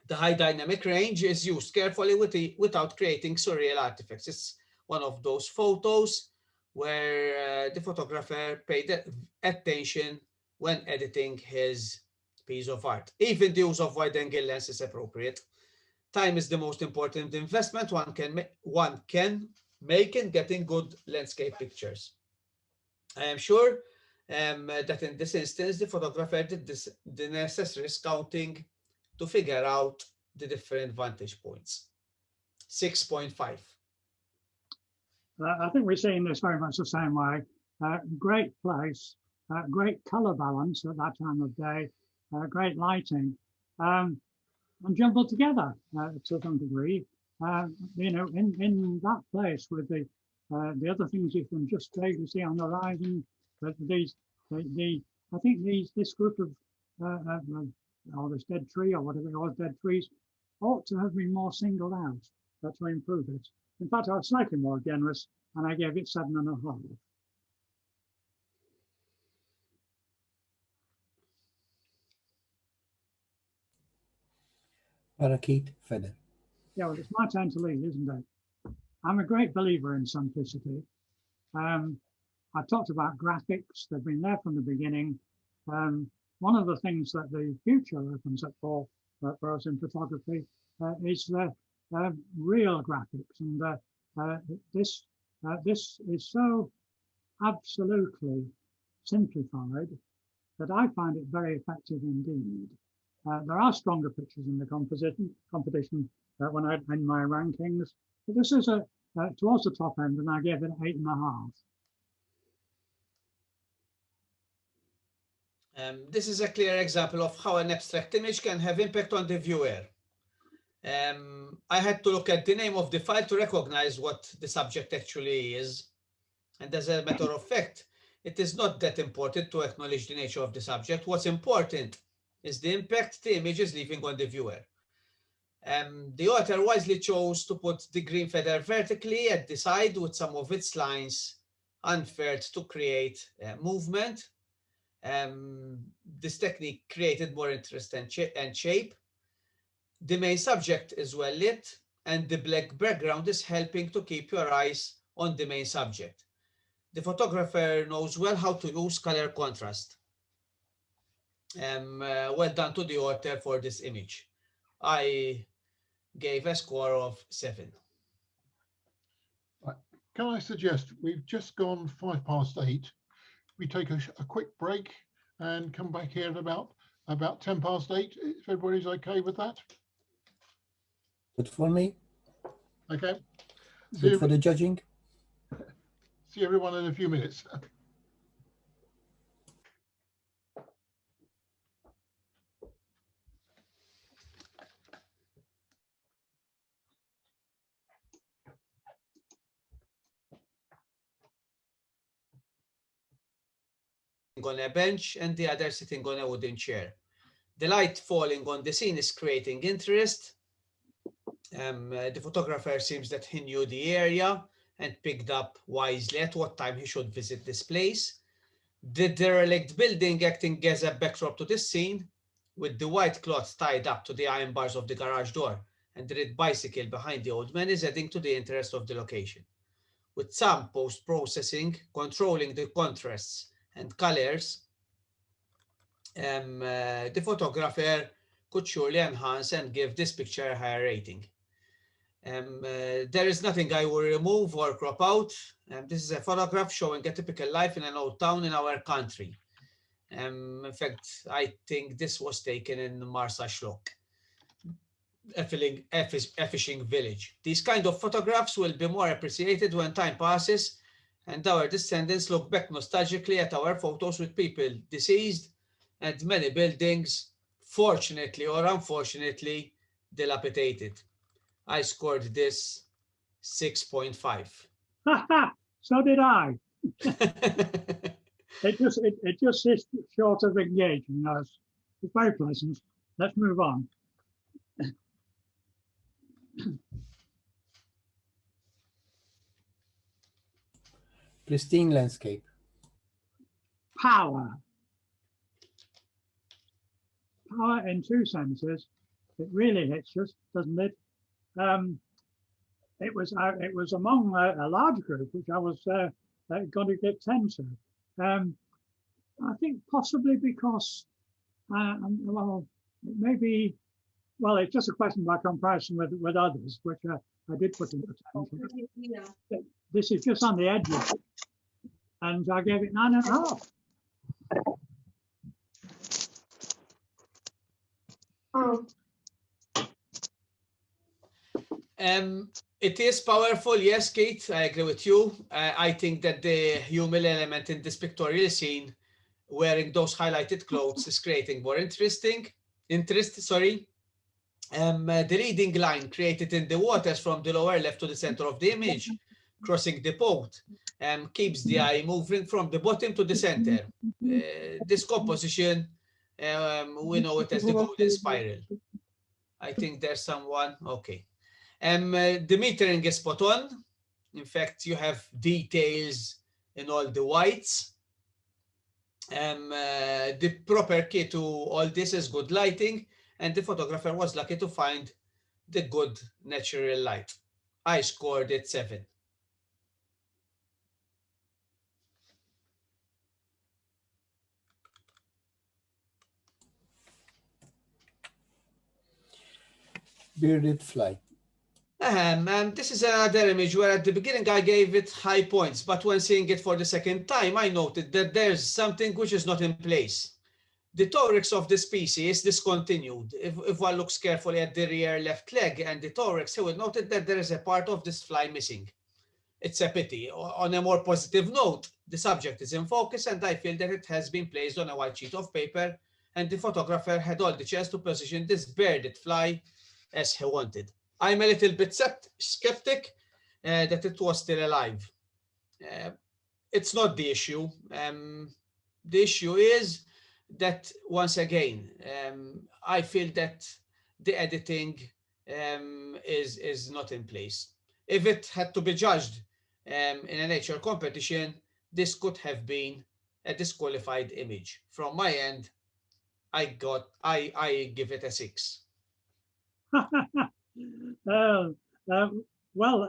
The high dynamic range is used carefully without creating surreal artifacts. It's one of those photos where the photographer paid attention when editing his piece of art. Even the use of wide-angle lens is appropriate. Time is the most important investment one can make in getting good landscape pictures. I am sure that in this instance, the photographer did the necessary scouting to figure out the different vantage points. 6.5. I think we're seeing this very much the same way. Great place, great color balance at that time of day, great lighting, and jumbled together to some degree. You know, in that place with the other things you can just vaguely see on the horizon, but I think this group of or this dead tree or whatever it was, dead trees, ought to have been more singled out to improve it. In fact, I was slightly more generous, and I gave it 7.5. Parakeet feather. Yeah, well, it's my turn to lead, isn't it? I'm a great believer in simplicity. I've talked about graphics. They've been there from the beginning. One of the things that the future opens up for us in photography is the real graphics, and this is so absolutely simplified that I find it very effective indeed. There are stronger pictures in the competition when I in my rankings, but this is towards the top end, and I gave it 8.5. This is a clear example of how an abstract image can have impact on the viewer. I had to look at the name of the file to recognize what the subject actually is. And as a matter of fact, it is not that important to acknowledge the nature of the subject. What's important is the impact the image is leaving on the viewer. The author wisely chose to put the green feather vertically at the side with some of its lines unfurled to create movement. This technique created more interest and shape. The main subject is well lit, and the black background is helping to keep your eyes on the main subject. The photographer knows well how to use color contrast. Well done to the author for this image. I gave a score of 7. Can I suggest we've just gone 8:05? We take a quick break and come back here at about 8:10, if everybody's okay with that. Good for me. Okay. Good for the judging. See everyone in a few minutes. On a bench and the other sitting on a wooden chair. The light falling on the scene is creating interest. The photographer seems that he knew the area and picked up wisely at what time he should visit this place. The derelict building acting as a backdrop to this scene, with the white cloth tied up to the iron bars of the garage door and the red bicycle behind the old man, is adding to the interest of the location. With some post-processing, controlling the contrasts and colors, the photographer could surely enhance and give this picture a higher rating. There is nothing I will remove or crop out. This is a photograph showing a typical life in an old town in our country. In fact, I think this was taken in Marsa-Xlok, a fishing village. These kind of photographs will be more appreciated when time passes and our descendants look back nostalgically at our photos with people deceased and many buildings, fortunately or unfortunately, dilapidated. I scored this 6.5. So did I. It just is short of engaging us. It's very pleasant. Let's move on. Pristine landscape. Power. Power in two senses. It really hits us, doesn't it? It was among a large group, which I was going to get 10 to. I think possibly because, well, maybe, well, it's just a question by comparison with others, which I did put into attention. This is just on the edge of it, and I gave it 9.5. Oh. It is powerful, yes, Kate, I agree with you. I think that the human element in this pictorial scene, wearing those highlighted clothes, is creating more interest. The reading line created in the waters from the lower left to the center of the image, crossing the boat, keeps the eye moving from the bottom to the center. This composition, we know it as the golden spiral. I think there's someone, okay. The metering is spot on. In fact, you have details in all the whites. The proper key to all this is good lighting, and the photographer was lucky to find the good natural light. I scored it 7. Bearded fly. This is another image where at the beginning I gave it high points, but when seeing it for the second time, I noted that there's something which is not in place. The thorax of the species is discontinued. If one looks carefully at the rear left leg and the thorax, he will notice that there is a part of this fly missing. It's a pity. On a more positive note, the subject is in focus and I feel that it has been placed on a white sheet of paper and the photographer had all the chance to position this bearded fly as he wanted. I'm a little bit skeptic that it was still alive. It's not the issue. The issue is that, once again, I feel that the editing is not in place. If it had to be judged in a nature competition, this could have been a disqualified image. From my end, I give it a 6. Well,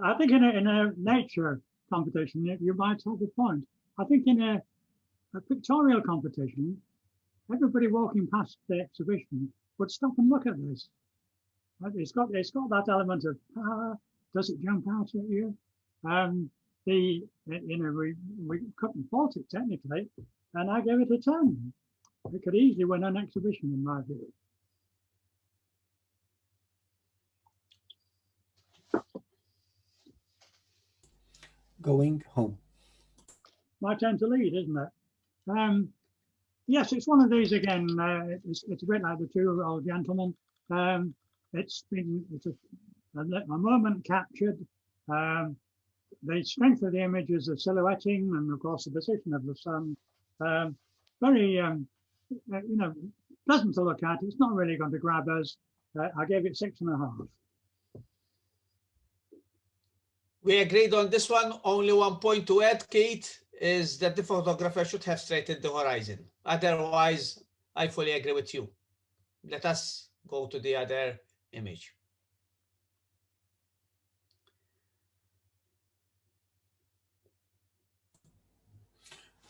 I think in a nature competition, you might have a point. I think in a pictorial competition, everybody walking past the exhibition would stop and look at this. It's got that element of power. Does it jump out at you? We couldn't fault it technically, and I gave it a 10. It could easily win an exhibition in my view. Going home. My turn to lead, isn't it? Yes, it's one of these again. It's a bit like the two-year-old gentleman. It's a moment captured. The strength of the image is the silhouetting and, of course, the position of the sun. Very, pleasant to look at. It's not really going to grab us. I gave it 6.5. We agreed on this one. Only one point to add, Kate, is that the photographer should have straightened the horizon. Otherwise, I fully agree with you. Let us go to the other image.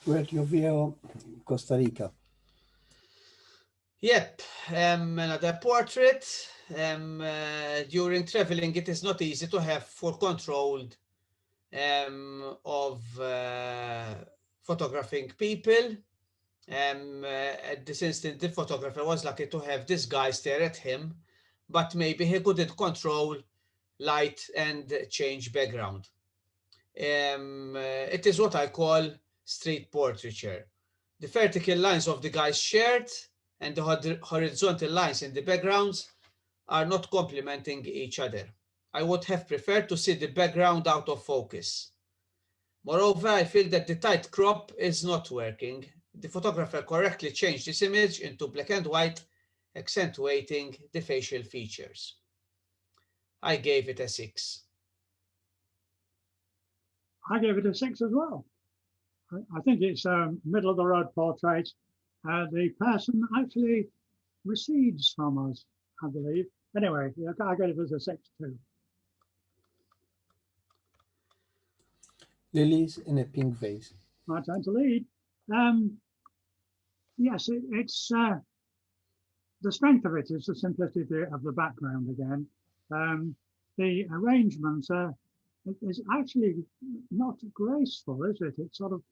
Puerto Viejo, Costa Rica. Yep, another portrait. During traveling, it is not easy to have full control of photographing people. At this instant, the photographer was lucky to have this guy stare at him, but maybe he couldn't control light and change background. It is what I call street portraiture. The vertical lines of the guy's shirt and the horizontal lines in the backgrounds are not complementing each other. I would have preferred to see the background out of focus. Moreover, I feel that the tight crop is not working. The photographer correctly changed this image into black and white, accentuating the facial features. I gave it a 6. I gave it a 6 as well. I think it's a middle of the road portrait. The person actually recedes from us, I believe. Anyway, I gave it as a 6 too. Lilies in a pink vase. My turn to lead. Yes, it's the strength of it is the simplicity of the background again. The arrangement is actually not graceful, is it? It's sort of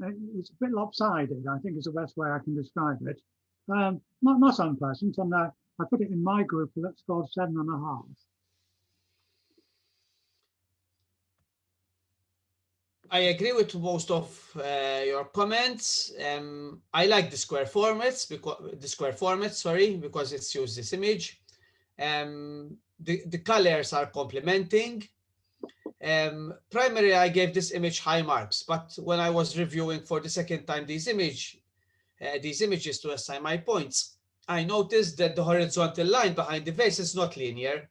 it's a bit lopsided, I think is the best way I can describe it. Not unpleasant, and I put it in my group that's called 7.5. I agree with most of your comments. I like the square formats because it's used this image. The colors are complementing. Primarily, I gave this image high marks, but when I was reviewing for the second time these images to assign my points, I noticed that the horizontal line behind the vase is not linear.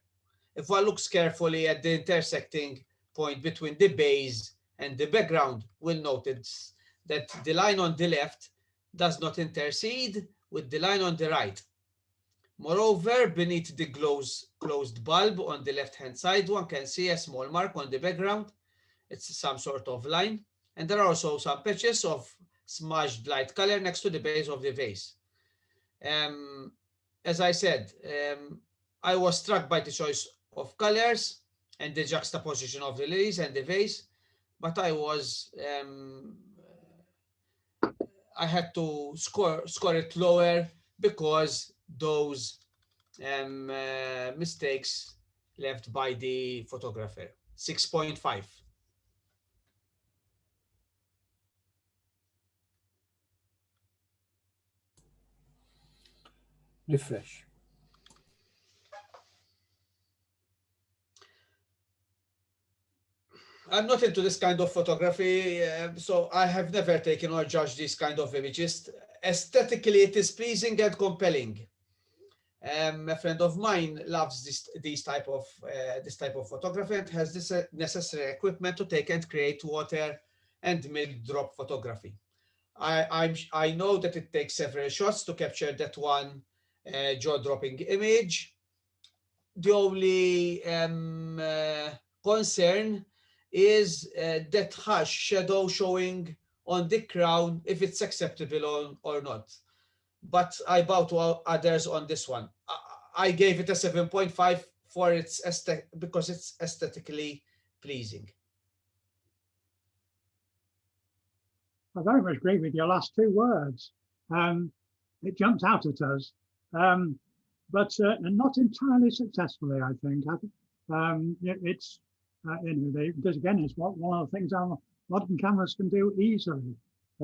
If one looks carefully at the intersecting point between the base and the background, we'll notice that the line on the left does not intercede with the line on the right. Moreover, beneath the closed bulb on the left-hand side, one can see a small mark on the background. It's some sort of line. And there are also some patches of smudged light color next to the base of the vase. As I said, I was struck by the choice of colors and the juxtaposition of the lilies and the vase, but I had to score it lower because those mistakes left by the photographer. 6.5. Refresh. I'm not into this kind of photography, so I have never taken or judged these kind of images. Aesthetically, it is pleasing and compelling. A friend of mine loves this type of photography and has this necessary equipment to take and create water and milk drop photography. I know that it takes several shots to capture that one jaw-dropping image. The only concern is that harsh shadow showing on the crown, if it's acceptable or not. But I bow to others on this one. I gave it a 7.5 for its because it's aesthetically pleasing. I very much agree with your last two words. It jumps out at us, but not entirely successfully, I think. It's this again is one of the things our modern cameras can do easily,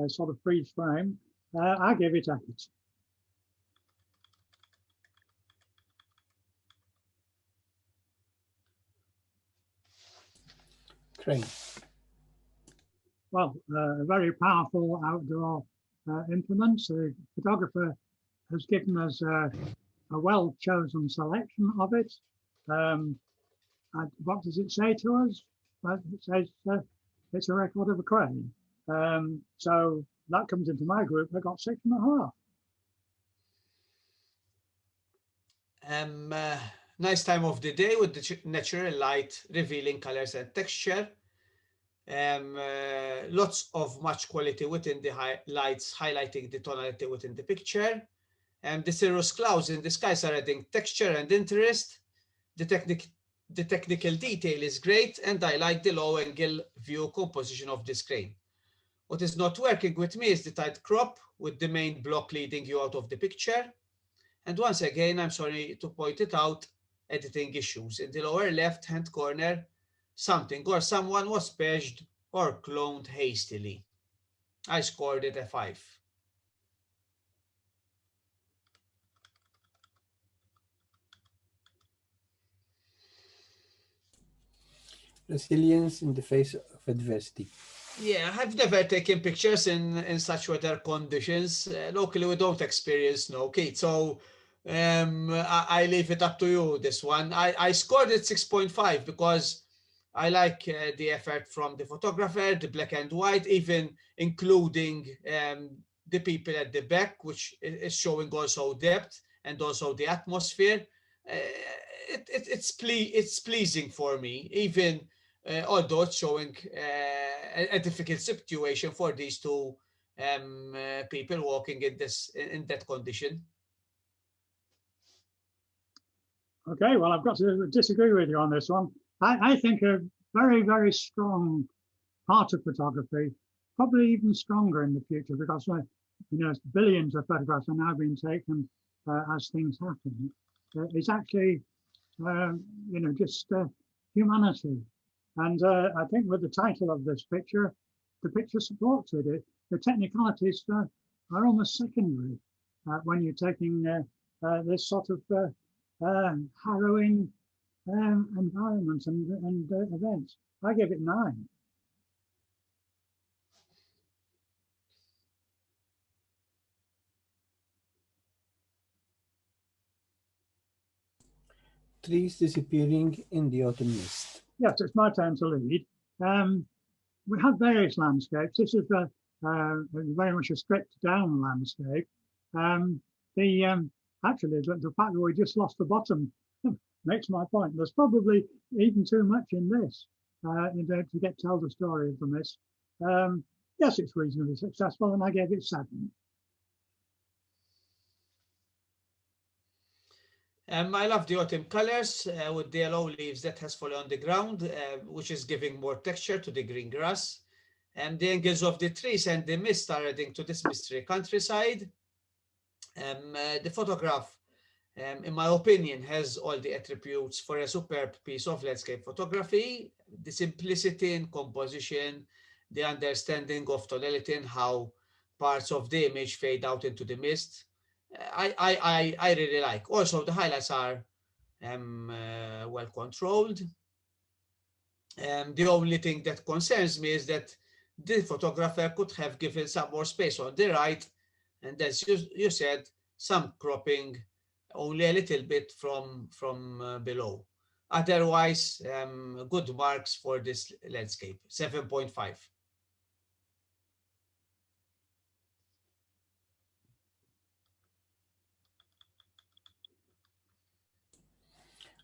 sort of freeze frame. I give it 8. Crane. Well, a very powerful outdoor implement. The photographer has given us a well-chosen selection of it. What does it say to us? It says it's a record of a crane. So that comes into my group. I got 6.5. Nice time of the day with the natural light revealing colors and texture. Lots of much quality within the lights, highlighting the tonality within the picture. The cirrus clouds in the skies are adding texture and interest. The technical detail is great, and I like the low angle view composition of the screen. What is not working with me is the tight crop with the main block leading you out of the picture. And once again, I'm sorry to point it out, editing issues. In the lower left-hand corner, something or someone was paged or cloned hastily. I scored it a 5. Resilience in the face of adversity. Yeah, I've never taken pictures in such weather conditions. Locally, we don't experience snow, Kate. So I leave it up to you, this one. I scored it 6.5 because I like the effort from the photographer, the black and white, even including the people at the back, which is showing also depth and also the atmosphere. It's pleasing for me, even although it's showing a difficult situation for these two people walking in that condition. Okay, well, I've got to disagree with you on this one. I think a very, very strong part of photography, probably even stronger in the future, because billions of photographs are now being taken as things happen. It's actually, just humanity. And I think with the title of this picture, the picture supports it. The technicalities are almost secondary when you're taking this sort of harrowing environment and events. I give it 9. Trees disappearing in the autumn mist. Yes, it's my turn to lead. We have various landscapes. This is very much a stripped down landscape. Actually, the fact that we just lost the bottom makes my point. There's probably even too much in this to tell the story of the mist. Yes, it's reasonably successful, and I gave it 7. I love the autumn colors with the yellow leaves that has fallen on the ground, which is giving more texture to the green grass. And the angles of the trees and the mist are adding to this mystery countryside. The photograph, in my opinion, has all the attributes for a superb piece of landscape photography. The simplicity in composition, the understanding of tonality and how parts of the image fade out into the mist. I really like. Also, the highlights are well controlled. The only thing that concerns me is that the photographer could have given some more space on the right, and as you said, some cropping only a little bit from below. Otherwise, good marks for this landscape, 7.5.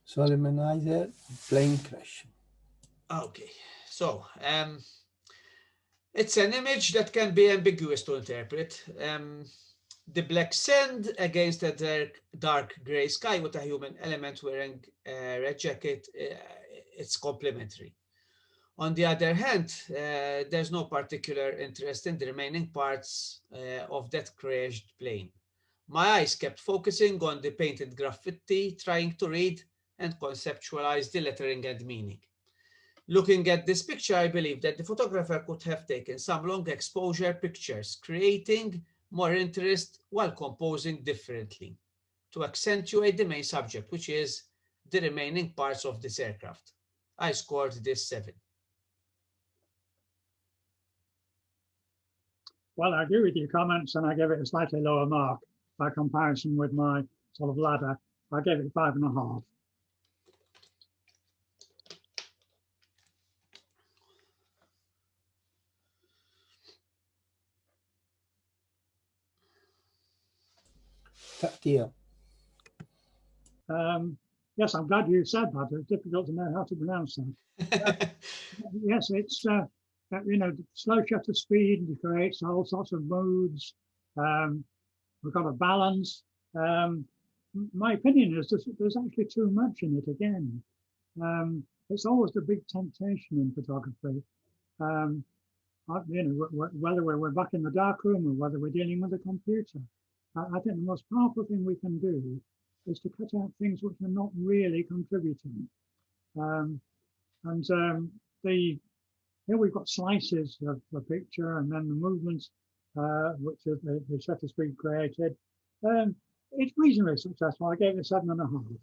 Solomon Isaac, plane crash. Okay, so it's an image that can be ambiguous to interpret. The black sand against a dark gray sky with a human element wearing a red jacket, it's complementary. On the other hand, there's no particular interest in the remaining parts of that crashed plane. My eyes kept focusing on the painted graffiti, trying to read and conceptualize the lettering and meaning. Looking at this picture, I believe that the photographer could have taken some long exposure pictures, creating more interest while composing differently to accentuate the main subject, which is the remaining parts of this aircraft. I scored this 7. Well, I agree with your comments, and I give it a slightly lower mark by comparison with my sort of ladder. I gave it 5.5. Tatia. Yes, I'm glad you said that. It's difficult to know how to pronounce that. Yes, it's slow shutter speed creates all sorts of moods. We've got a balance. My opinion is there's actually too much in it again. It's always the big temptation in photography. Whether we're back in the darkroom or whether we're dealing with a computer. I think the most powerful thing we can do is to cut out things which are not really contributing. Here we've got slices of the picture and then the movements which the shutter speed created. It's reasonably successful. I gave it 7.5.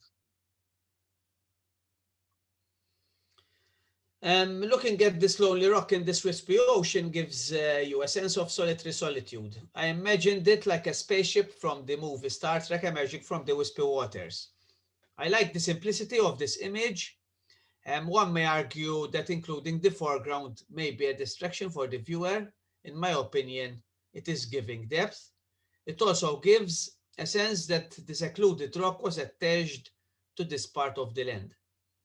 Looking at this lonely rock in this wispy ocean gives you a sense of solitary solitude. I imagined it like a spaceship from the movie Star Trek emerging from the wispy waters. I like the simplicity of this image. One may argue that including the foreground may be a distraction for the viewer. In my opinion, it is giving depth. It also gives a sense that the secluded rock was attached to this part of the land.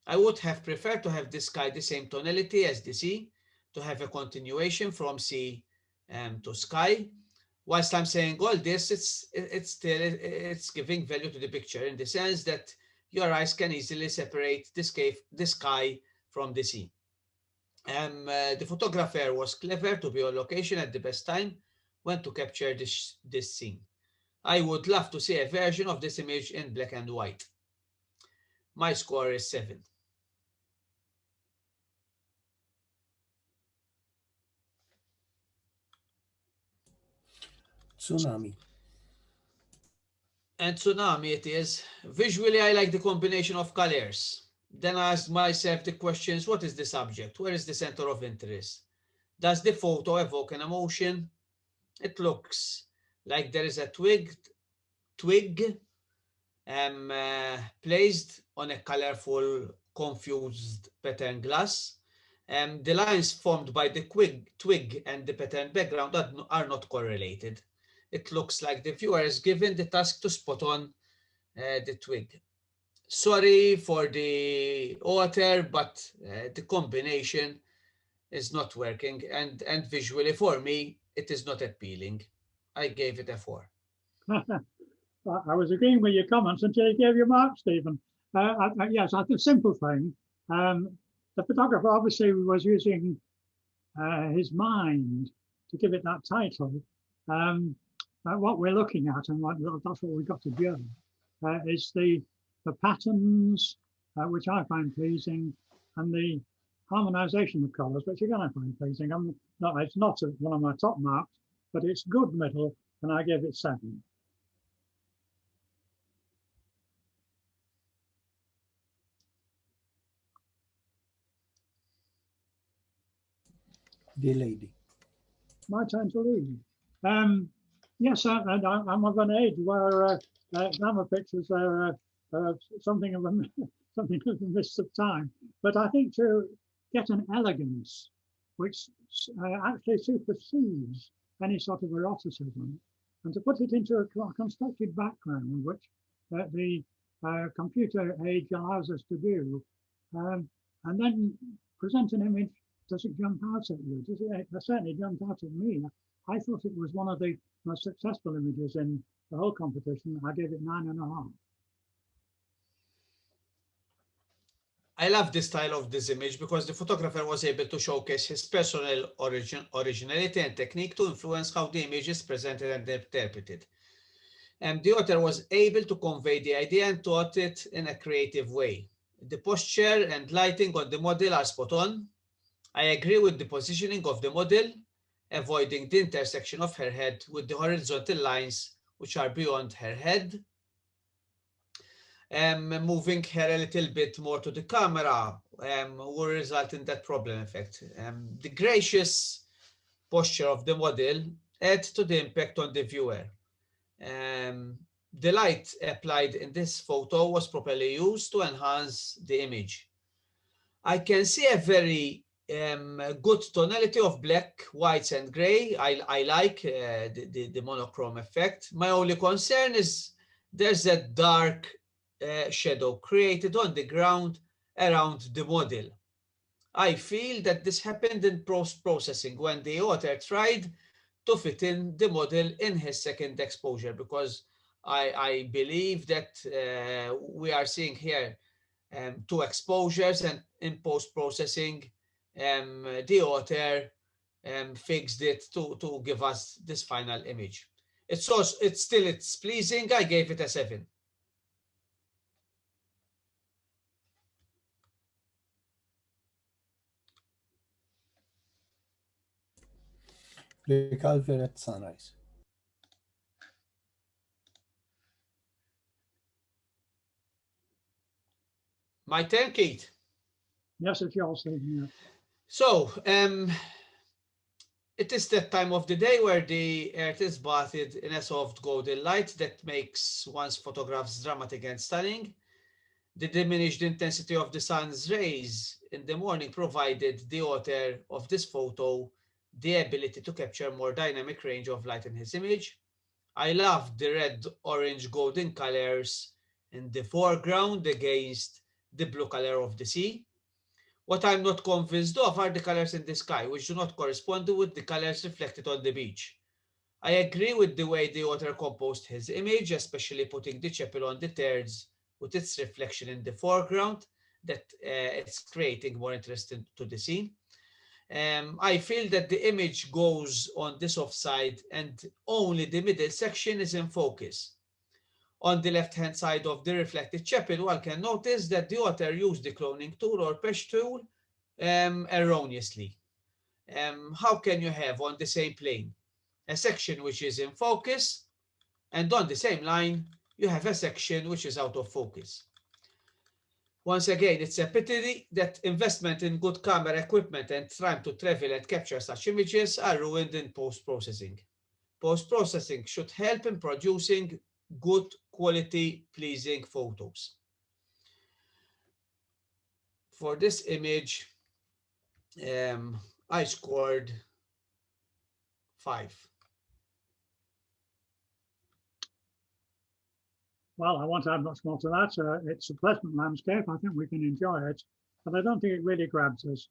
I would have preferred to have the sky the same tonality as the sea, to have a continuation from sea to sky. Whilst I'm saying all this, it's giving value to the picture in the sense that your eyes can easily separate the sky from the sea. The photographer was clever to be on location at the best time when to capture this scene. I would love to see a version of this image in black and white. My score is 7. Tsunami. And tsunami it is. Visually, I like the combination of colors. Then I asked myself the questions, what is the subject? Where is the center of interest? Does the photo evoke an emotion? It looks like there is a twig placed on a colorful, confused pattern glass. The lines formed by the twig and the pattern background are not correlated. It looks like the viewer is given the task to spot on the twig. Sorry for the author, but the combination is not working, and visually for me, it is not appealing. I gave it a 4. I was agreeing with your comments until you gave your mark, Stephen. Yes, that's a simple thing. The photographer obviously was using his mind to give it that title. What we're looking at, and that's what we've got to do, is the patterns, which I find pleasing, and the harmonization of colors, which again I find pleasing. It's not one of my top marks, but it's good middle, and I gave it 7. The lady. My turn to lead. Yes, I'm of an age where glamour pictures are something of a mist of time. But I think to get an elegance which actually supersedes any sort of eroticism, and to put it into a constructed background, which the computer age allows us to do, and then present an image. Does it jump out at you? It certainly jumped out at me. I thought it was one of the most successful images in the whole competition. I gave it 9.5. I love the style of this image because the photographer was able to showcase his personal originality and technique to influence how the image is presented and interpreted. And the author was able to convey the idea and taught it in a creative way. The posture and lighting on the model are spot on. I agree with the positioning of the model, avoiding the intersection of her head with the horizontal lines which are beyond her head. Moving her a little bit more to the camera will result in that problem effect. The gracious posture of the model adds to the impact on the viewer. The light applied in this photo was properly used to enhance the image. I can see a very good tonality of black, whites, and gray. I like the monochrome effect. My only concern is there's a dark shadow created on the ground around the model. I feel that this happened in post-processing when the author tried to fit in the model in his second exposure, because I believe that we are seeing here 2 exposures, and in post-processing the author fixed it to give us this final image. It's pleasing. I gave it a 7. The Calvary at sunrise. My turn, Keith. Yes, it's yours, Stephen. Yeah. So, it is that time of the day where the earth is bathed in a soft golden light that makes one's photographs dramatic and stunning. The diminished intensity of the sun's rays in the morning provided the author of this photo the ability to capture more dynamic range of light in his image. I love the red, orange, golden colors in the foreground against the blue color of the sea. What I'm not convinced of are the colors in the sky, which do not correspond with the colors reflected on the beach. I agree with the way the author composed his image, especially putting the chapel on the thirds with its reflection in the foreground, that it's creating more interest to the scene. I feel that the image goes on this offside and only the middle section is in focus. On the left-hand side of the reflected chapel, one can notice that the author used the cloning tool or pesh tool erroneously. How can you have on the same plane a section which is in focus, and on the same line, you have a section which is out of focus? Once again, it's a pity that investment in good camera equipment and time to travel and capture such images are ruined in post-processing. Post-processing should help in producing good quality, pleasing photos. For this image, I scored 5. Well, I won't add much more to that. It's a pleasant landscape. I think we can enjoy it, but I don't think it really grabs us.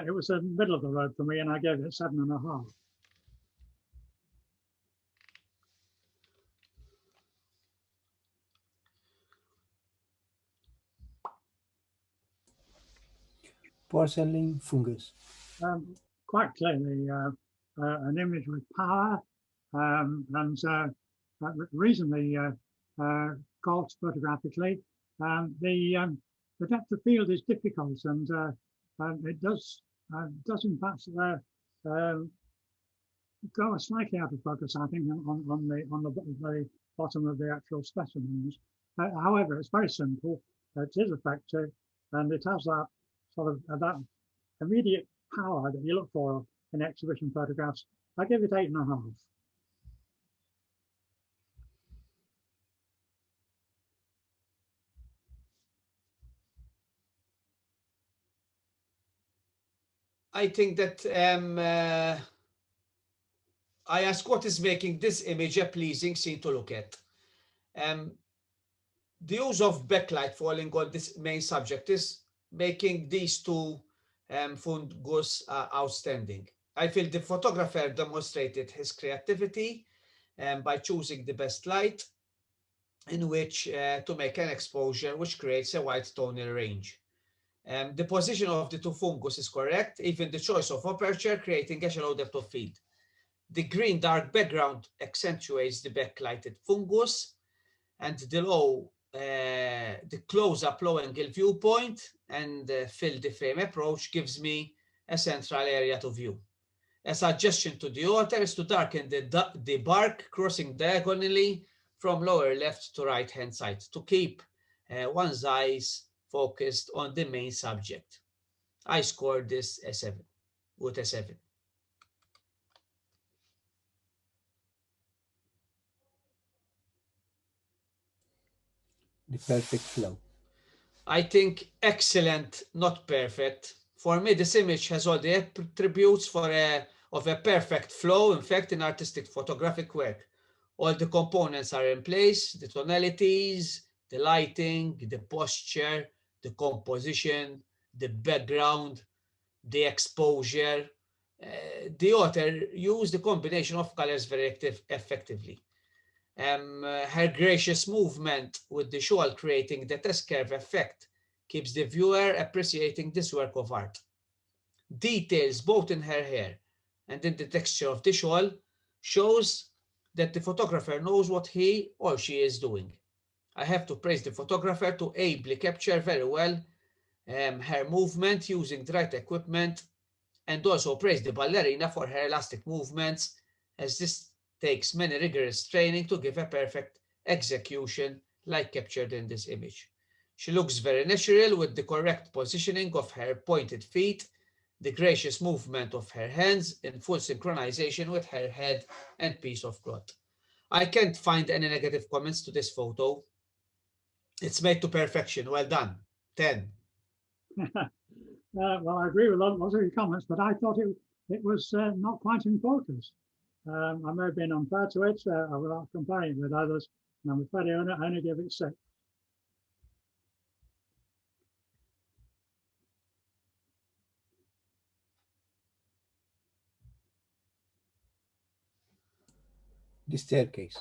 It was the middle of the road for me, and I gave it 7.5. porcelain fungus. Quite clearly an image with power and reasonably caught photographically. The depth of field is difficult, and it does in fact go slightly out of focus, I think, on the bottom of the actual specimens. However, it's very simple. It is effective, and it has that sort of that immediate power that you look for in exhibition photographs. I give it 8.5. I think that I ask what is making this image a pleasing scene to look at. The use of backlight falling on this main subject is making these two fungus outstanding. I feel the photographer demonstrated his creativity by choosing the best light in which to make an exposure which creates a wide tonal range. The position of the two fungus is correct, even the choice of aperture creating a shallow depth of field. The green dark background accentuates the backlighted fungus, and the close-up low-angle viewpoint and fill the frame approach gives me a central area to view. A suggestion to the author is to darken the bark crossing diagonally from lower left to right hand side to keep one's eyes focused on the main subject. I scored this a 7 with a 7. The perfect flow. I think excellent, not perfect. For me, this image has all the attributes of a perfect flow, in fact, in artistic photographic work. All the components are in place, the tonalities, the lighting, the posture, the composition, the background, the exposure. The author used the combination of colors very effectively. Her gracious movement with the shawl creating the test curve effect keeps the viewer appreciating this work of art. Details both in her hair and in the texture of the shawl shows that the photographer knows what he or she is doing. I have to praise the photographer to ably capture very well her movement using the right equipment, and also praise the ballerina for her elastic movements, as this takes many rigorous training to give a perfect execution like captured in this image. She looks very natural with the correct positioning of her pointed feet, the gracious movement of her hands in full synchronization with her head and piece of cloth. I can't find any negative comments to this photo. It's made to perfection. Well done. 10. Well, I agree with lots of your comments, but I thought it was not quite in focus. I may have been unfair to it. I will not compare it with others, and I'm afraid I only give it 6. The staircase.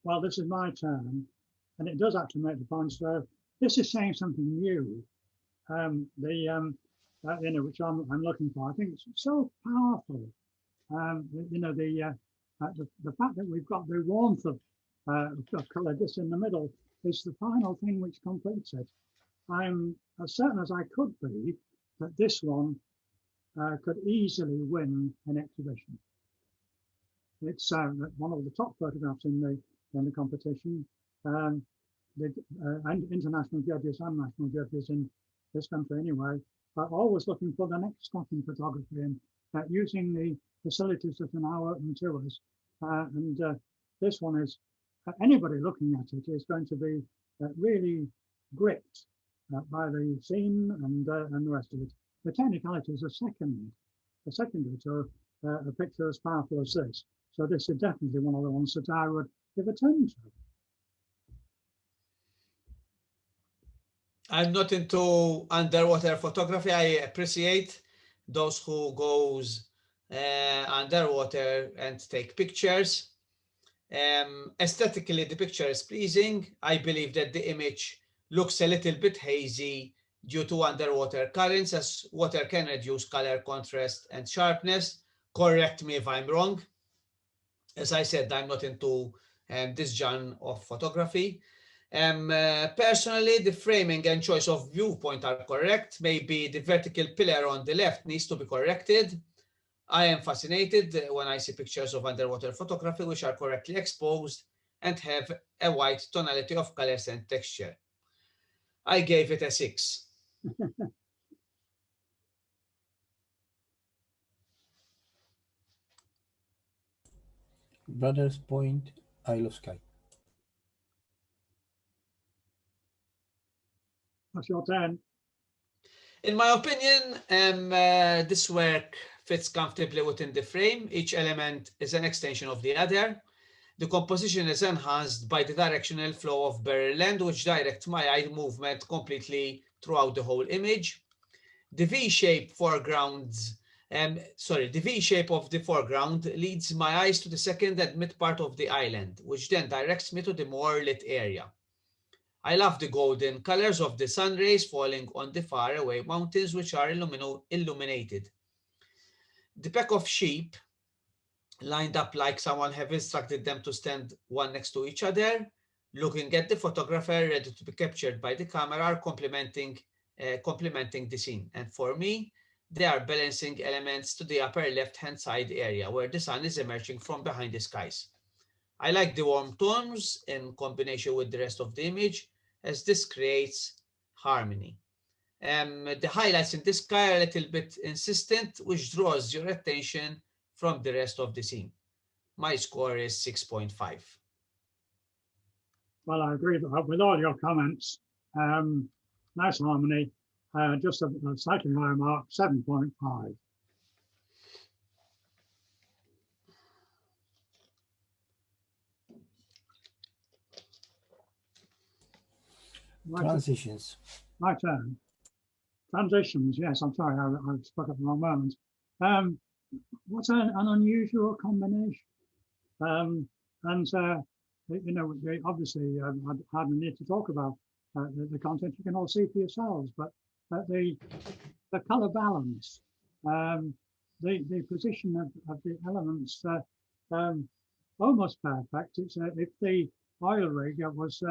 Well, this is my turn, and it does actually make the point. So this is saying something new. Which I'm looking for. I think it's so powerful. The fact that we've got the warmth of colour just in the middle is the final thing which completes it. I'm as certain as I could be that this one could easily win an exhibition. It's one of the top photographs in the competition. And international judges and national judges in this country anyway are always looking for the next step in photography and using the facilities that are now open to us. And this one is, anybody looking at it is going to be really gripped by the scene and the rest of it. The technicalities are secondary to a picture as powerful as this. So this is definitely one of the ones that I would give a 10 to. I'm not into underwater photography. I appreciate those who goes underwater and take pictures. Aesthetically, the picture is pleasing. I believe that the image looks a little bit hazy due to underwater currents, as water can reduce color contrast and sharpness. Correct me if I'm wrong. As I said, I'm not into this genre of photography. Personally, the framing and choice of viewpoint are correct. Maybe the vertical pillar on the left needs to be corrected. I am fascinated when I see pictures of underwater photography which are correctly exposed and have a wide tonality of colors and texture. I gave it a 6. Brothers Point, Isle of Skye. That's your turn. In my opinion, this work fits comfortably within the frame. Each element is an extension of the other. The composition is enhanced by the directional flow of barrel length, which directs my eye movement completely throughout the whole image. The V-shape the V-shape of the foreground leads my eyes to the second and mid part of the island, which then directs me to the more lit area. I love the golden colors of the sun rays falling on the faraway mountains, which are illuminated. The pack of sheep lined up like someone have instructed them to stand one next to each other, looking at the photographer ready to be captured by the camera, are complementing the scene. And for me, they are balancing elements to the upper left-hand side area where the sun is emerging from behind the skies. I like the warm tones in combination with the rest of the image, as this creates harmony. The highlights in the sky are a little bit insistent, which draws your attention from the rest of the scene. My score is 6.5. Well, I agree with all your comments. Nice harmony. Just a slightly higher mark, 7.5. Transitions. My turn. Transitions, yes, I'm sorry, I spoke at the wrong moment. What's an unusual combination? You know, obviously, I hardly need to talk about the content. You can all see for yourselves, but the color balance, the position of the elements, almost perfect. It's if the oil rig was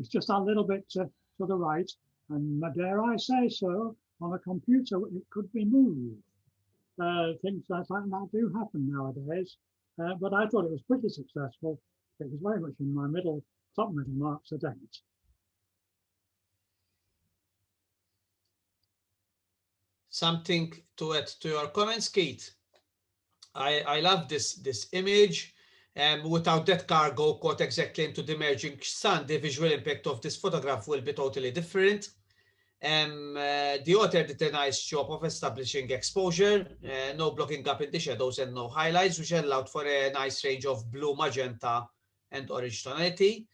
just a little bit to the right, and dare I say so, on a computer it could be moved. Things like that do happen nowadays, but I thought it was pretty successful. It was very much in my top middle marks at 8. Something to add to your comments, Keith? I love this image. Without that cargo caught exactly into the emerging sun, the visual impact of this photograph will be totally different. The author did a nice job of establishing exposure, no blocking up in the shadows and no highlights, which allowed for a nice range of blue, magenta, and orange tonality.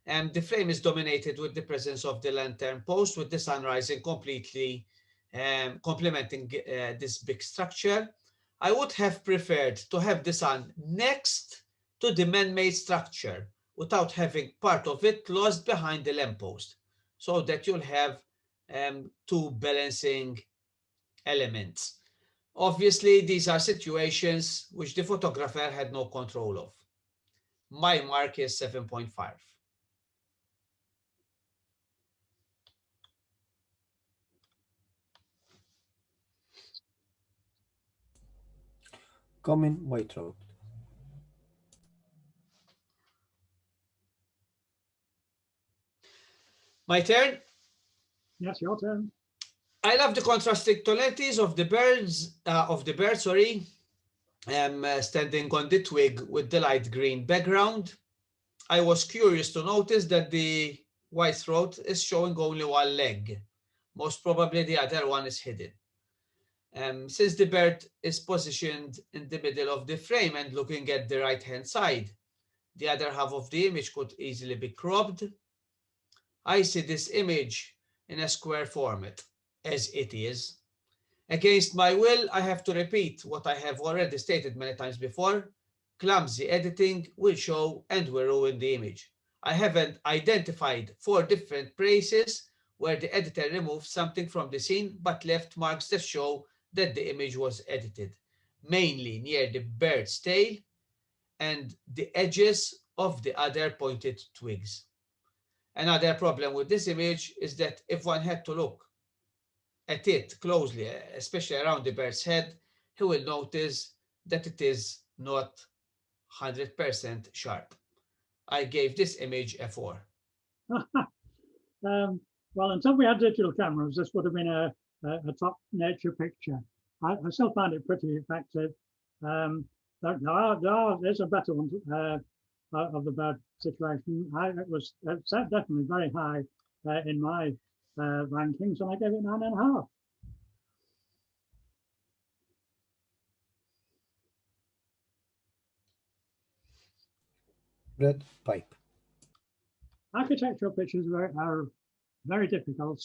The frame is dominated with the presence of the lantern post, with the sun rising completely, complementing this big structure. I would have preferred to have the sun next to the man-made structure without having part of it lost behind the lamppost, so that you'll have two balancing elements. Obviously, these are situations which the photographer had no control of. My mark is 7.5. Common whitethroat. My turn? Yes, your turn. I love the contrasting tonalities of the birds, standing on the twig with the light green background. I was curious to notice that the whitethroat is showing only one leg. Most probably the other one is hidden. Since the bird is positioned in the middle of the frame and looking at the right-hand side, the other half of the image could easily be cropped. I see this image in a square format, as it is. Against my will, I have to repeat what I have already stated many times before. Clumsy editing will show and will ruin the image. I haven't identified 4 different places where the editor removed something from the scene but left marks that show that the image was edited, mainly near the bird's tail and the edges of the other pointed twigs. Another problem with this image is that if one had to look at it closely, especially around the bird's head, he will notice that it is not 100% sharp. I gave this image a 4. Well, until we had digital cameras, this would have been a top nature picture. I still find it pretty effective. There's a better one of the bird situation. It was definitely very high in my rankings, and I gave it 9.5. Red pipe. Architectural pictures are very difficult.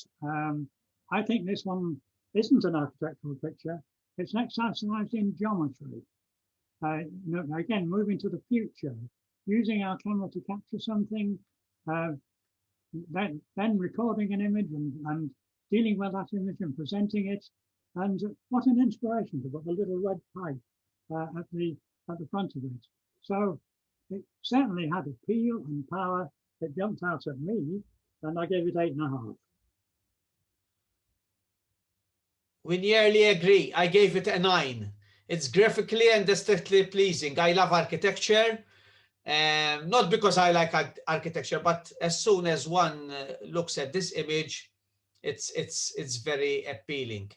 I think this one isn't an architectural picture. It's an exercise in geometry. Again, moving to the future, using our camera to capture something, then recording an image and dealing with that image and presenting it. And what an inspiration to put a little red pipe at the front of it. So it certainly had appeal and power. It jumped out at me, and I gave it 8.5. We nearly agree. I gave it a 9. It's graphically and aesthetically pleasing. I love architecture, not because I like architecture, but as soon as one looks at this image, it's very appealing.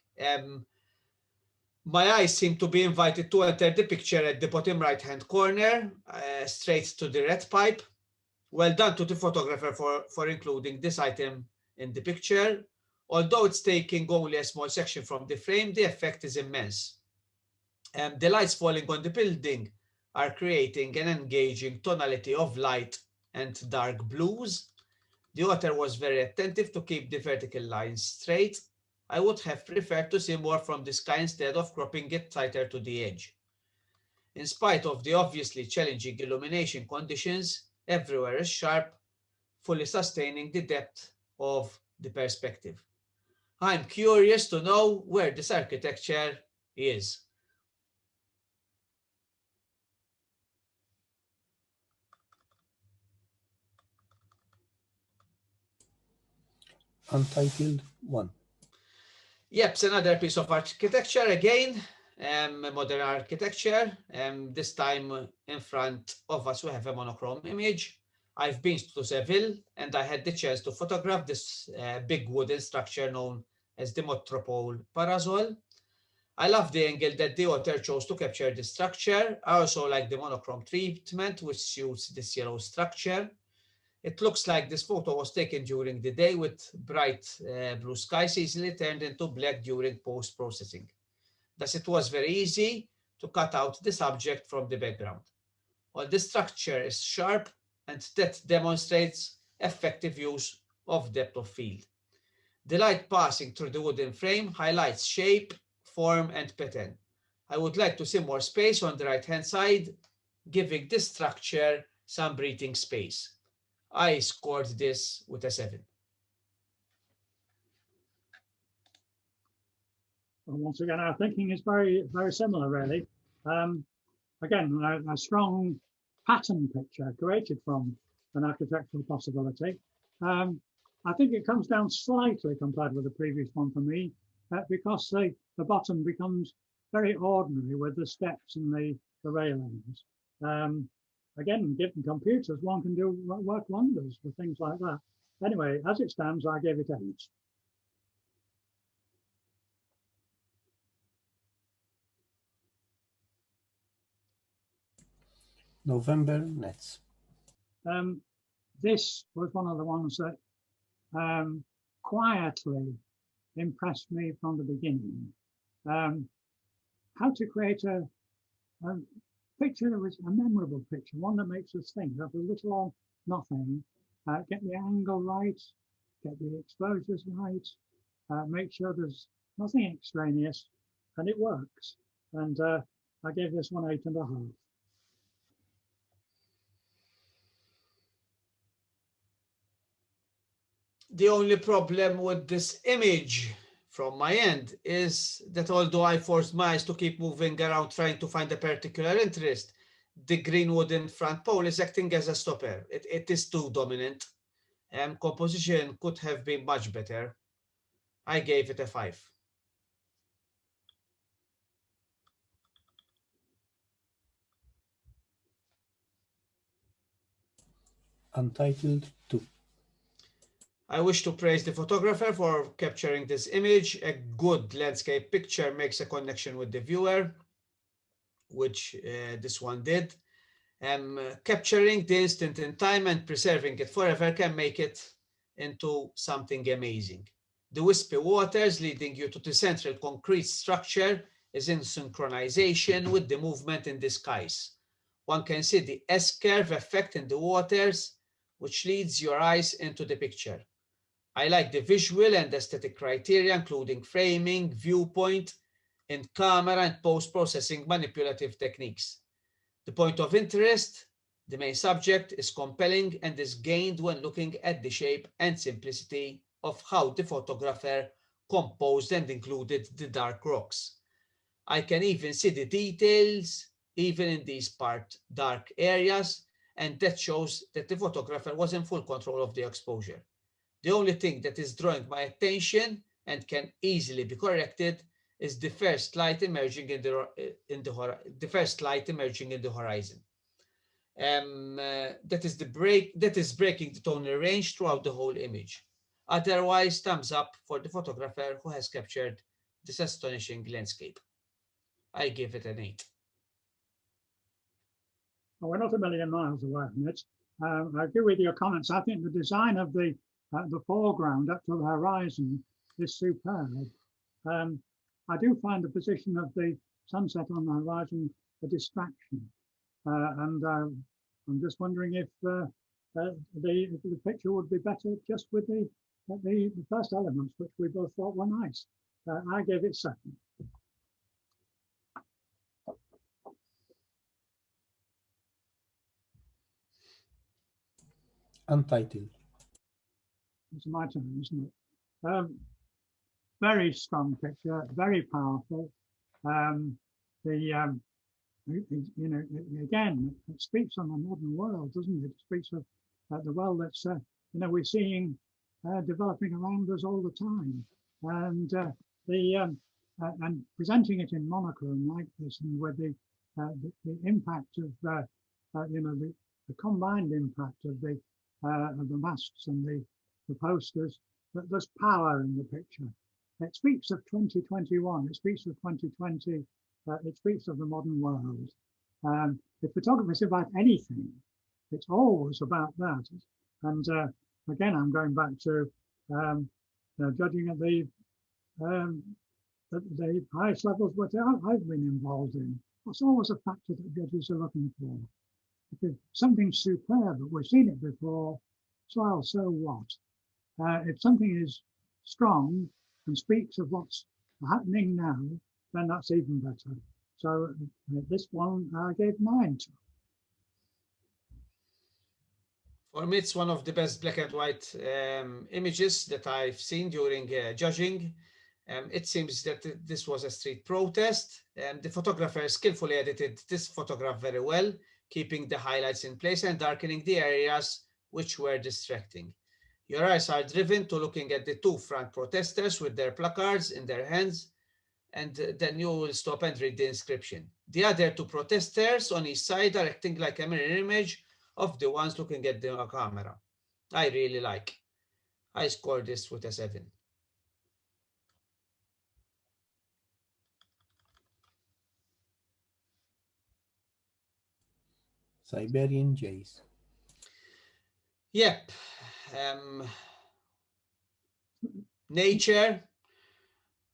My eyes seem to be invited to enter the picture at the bottom right-hand corner, straight to the red pipe. Well done to the photographer for including this item in the picture. Although it's taking only a small section from the frame, the effect is immense. The lights falling on the building are creating an engaging tonality of light and dark blues. The author was very attentive to keep the vertical lines straight. I would have preferred to see more from the sky instead of cropping it tighter to the edge. In spite of the obviously challenging illumination conditions, everywhere is sharp, fully sustaining the depth of the perspective. I'm curious to know where this architecture is. Untitled 1. Yep, it's another piece of architecture again, modern architecture. This time in front of us we have a monochrome image. I've been to Seville and I had the chance to photograph this big wooden structure known as the Metropole Parasol. I love the angle that the author chose to capture the structure. I also like the monochrome treatment, which suits this yellow structure. It looks like this photo was taken during the day with bright blue skies easily turned into black during post-processing. Thus, it was very easy to cut out the subject from the background. While the structure is sharp, and that demonstrates effective use of depth of field. The light passing through the wooden frame highlights shape, form, and pattern. I would like to see more space on the right-hand side, giving this structure some breathing space. I scored this with a 7. Well, once again, our thinking is very, very similar, really. Again, a strong pattern picture created from an architectural possibility. I think it comes down slightly compared with the previous one for me, because the bottom becomes very ordinary with the steps and the railings. Again, given computers, one can do work wonders with things like that. Anyway, as it stands, I gave it 8. November Nets. This was one of the ones that quietly impressed me from the beginning. How to create a picture that was a memorable picture, one that makes us think of a little or nothing, get the angle right, get the exposures right, make sure there's nothing extraneous, and it works. And I gave this one 8.5. The only problem with this image from my end is that although I forced my eyes to keep moving around trying to find a particular interest, the green wooden front pole is acting as a stopper. It is too dominant. Composition could have been much better. I gave it a 5. Untitled Two. I wish to praise the photographer for capturing this image. A good landscape picture makes a connection with the viewer, which this one did. Capturing the instant in time and preserving it forever can make it into something amazing. The wispy waters leading you to the central concrete structure is in synchronization with the movement in the skies. One can see the S-curve effect in the waters, which leads your eyes into the picture. I like the visual and aesthetic criteria, including framing, viewpoint, in camera and post-processing manipulative techniques. The point of interest, the main subject, is compelling and is gained when looking at the shape and simplicity of how the photographer composed and included the dark rocks. I can even see the details, even in these dark areas, and that shows that the photographer was in full control of the exposure. The only thing that is drawing my attention and can easily be corrected is the first light emerging in the first light emerging in the horizon. That is breaking the tonal range throughout the whole image. Otherwise, thumbs up for the photographer who has captured this astonishing landscape. I give it an 8. Well, we're not a million miles away from it. I agree with your comments. I think the design of the foreground up to the horizon is superb. I do find the position of the sunset on the horizon a distraction, and I'm just wondering if the picture would be better just with the first elements, which we both thought were nice. I gave it 7. Untitled. It's my turn, isn't it? Very strong picture, very powerful. You know, again, it speaks on the modern world, doesn't it? It speaks of the world that's, you know, we're seeing developing around us all the time. And and presenting it in monochrome like this, and with the impact of, you know, the combined impact of the masks and the posters, that there's power in the picture. It speaks of 2021, it speaks of 2020, it speaks of the modern world. If photography is about anything, it's always about that. And again, I'm going back to judging at the highest levels what I've been involved in. That's always a factor that judges are looking for. If something's superb, but we've seen it before, so what? If something is strong and speaks of what's happening now, then that's even better. So this one I gave 9 to. For me, it's one of the best black and white images that I've seen during judging. It seems that this was a street protest. The photographer skillfully edited this photograph very well, keeping the highlights in place and darkening the areas which were distracting. Your eyes are driven to looking at the 2 front protesters with their placards in their hands, and then you will stop and read the inscription. The other 2 protesters on each side are acting like a mirror image of the ones looking at the camera. I really like. I scored this with a 7. Siberian Jays. Yep. Nature.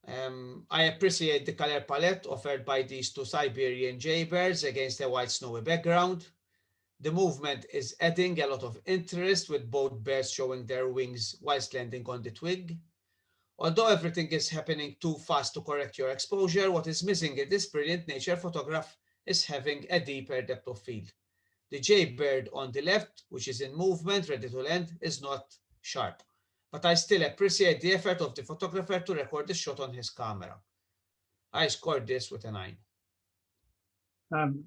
I appreciate the color palette offered by these 2 Siberian jaybirds against a white snowy background. The movement is adding a lot of interest, with both birds showing their wings whilst landing on the twig. Although everything is happening too fast to correct your exposure, what is missing in this brilliant nature photograph is having a deeper depth of field. The jaybird on the left, which is in movement, ready to land, is not sharp. but I still appreciate the effort of the photographer to record the shot on his camera. I scored this with a 9. I'm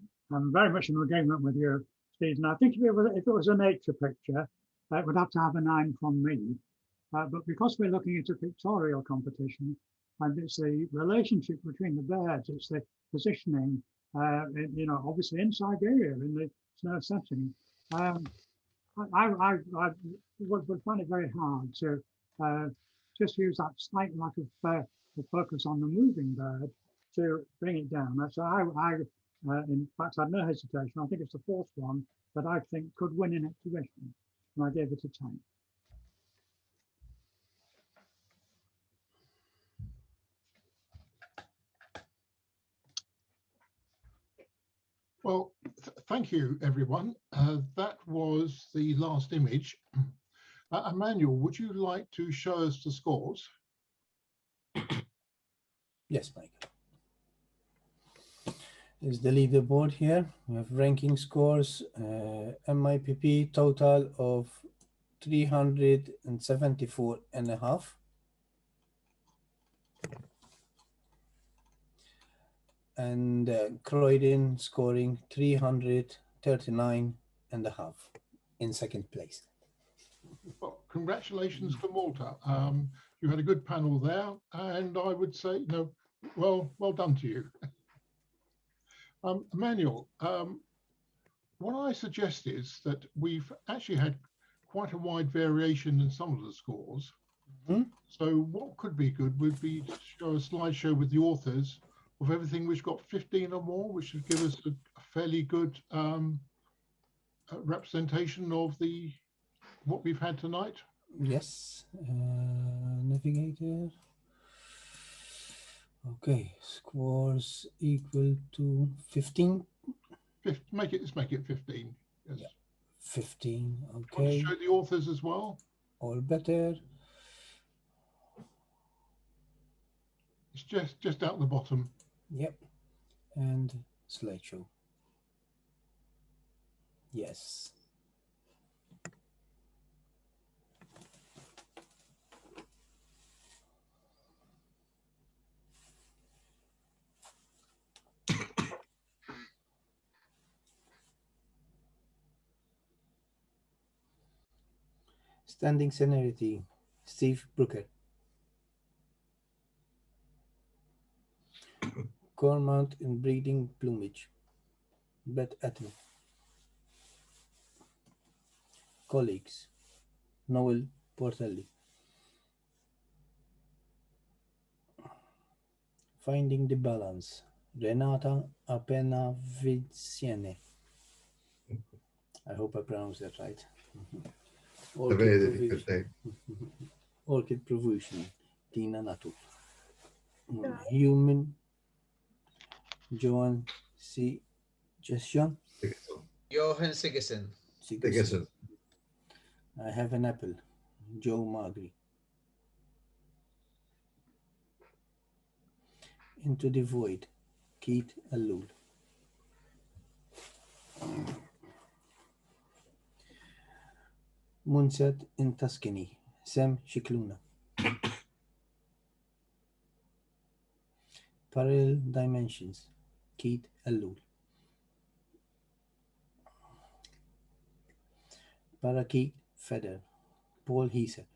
very much in agreement with you, Stephen. I think if it was a nature picture, it would have to have a 9 from me. But because we're looking at a pictorial competition, and it's the relationship between the birds, it's the positioning, obviously in Siberia, in the snow setting. I would find it very hard to just use that slight lack of focus on the moving bird to bring it down. So in fact, I had no hesitation. I think it's the 4th one that I think could win in exhibition, and I gave it a 10. Well, thank you, everyone. That was the last image. Emmanuel, would you like to show us the scores? Yes, Mike. Is the leaderboard here. We have ranking scores, MIPP total of 374.5. And Croydon scoring 339.5 in second place. Well, congratulations to Malta. You had a good panel there, and I would say, well done to you. Emmanuel, what I suggest is that we've actually had quite a wide variation in some of the scores. Mm-hmm. So what could be good would be to show a slideshow with the authors of everything which got 15 or more, which would give us a fairly good representation of what we've had tonight. Yes, navigator. Okay, scores equal to 15. Let's make it 15. Yes. Yeah, 15. Want Okay. to show the authors as well? All better. It's just out the bottom. Yep. And slideshow. Yes. Standing seniority, Steve Brooker. Cormount in breeding plumage, Beth Atten. Colleagues, Noel Portelli. Finding the balance, Renata Appenaviziene. I hope I pronounced that right. A very difficult name. Orchid Provision, Tina Natu. Human, Johan C. Jession. Johan Sigurdsson. Sigurdsson. I have an apple, Joe Magri. Into the Void, Keith Allul. Moonset in Tuscany, Sam Shikluna. Parallel Dimensions, Keith Allul. Parakeet Feather, Paul Heiser.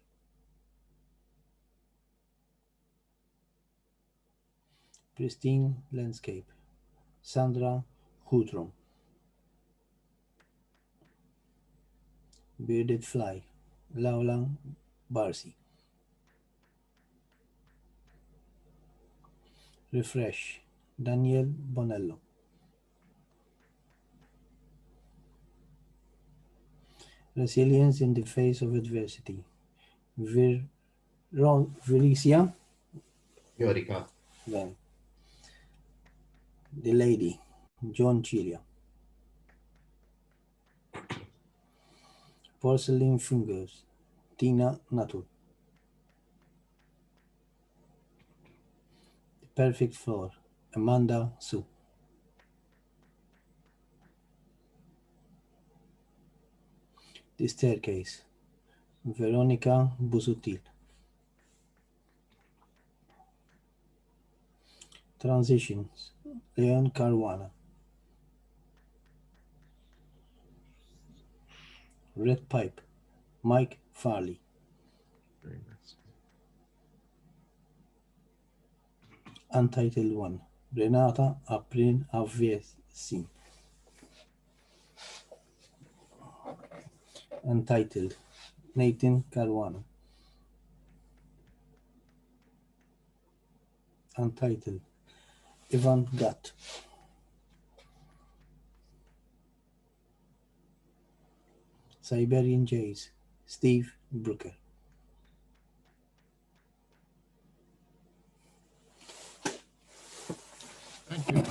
Pristine Landscape, Sandra Hutrom. Bearded Fly, Laulang Barsi. Refresh, Daniel Bonello. Resilience in the face of adversity, Viricia. Yorica. Then The Lady, John Chilia. Porcelain Fingers, Tina Natul. The Perfect Floor, Amanda Su. The Staircase, Veronica Busutil. Transitions, Leon Caruana. Red Pipe, Mike Farley. Very nice. Untitled One, Renata April Avesi. Untitled, Nathan Caruana. Untitled, Ivan Gatt. Siberian Jays, Steve Brooker. Thank you.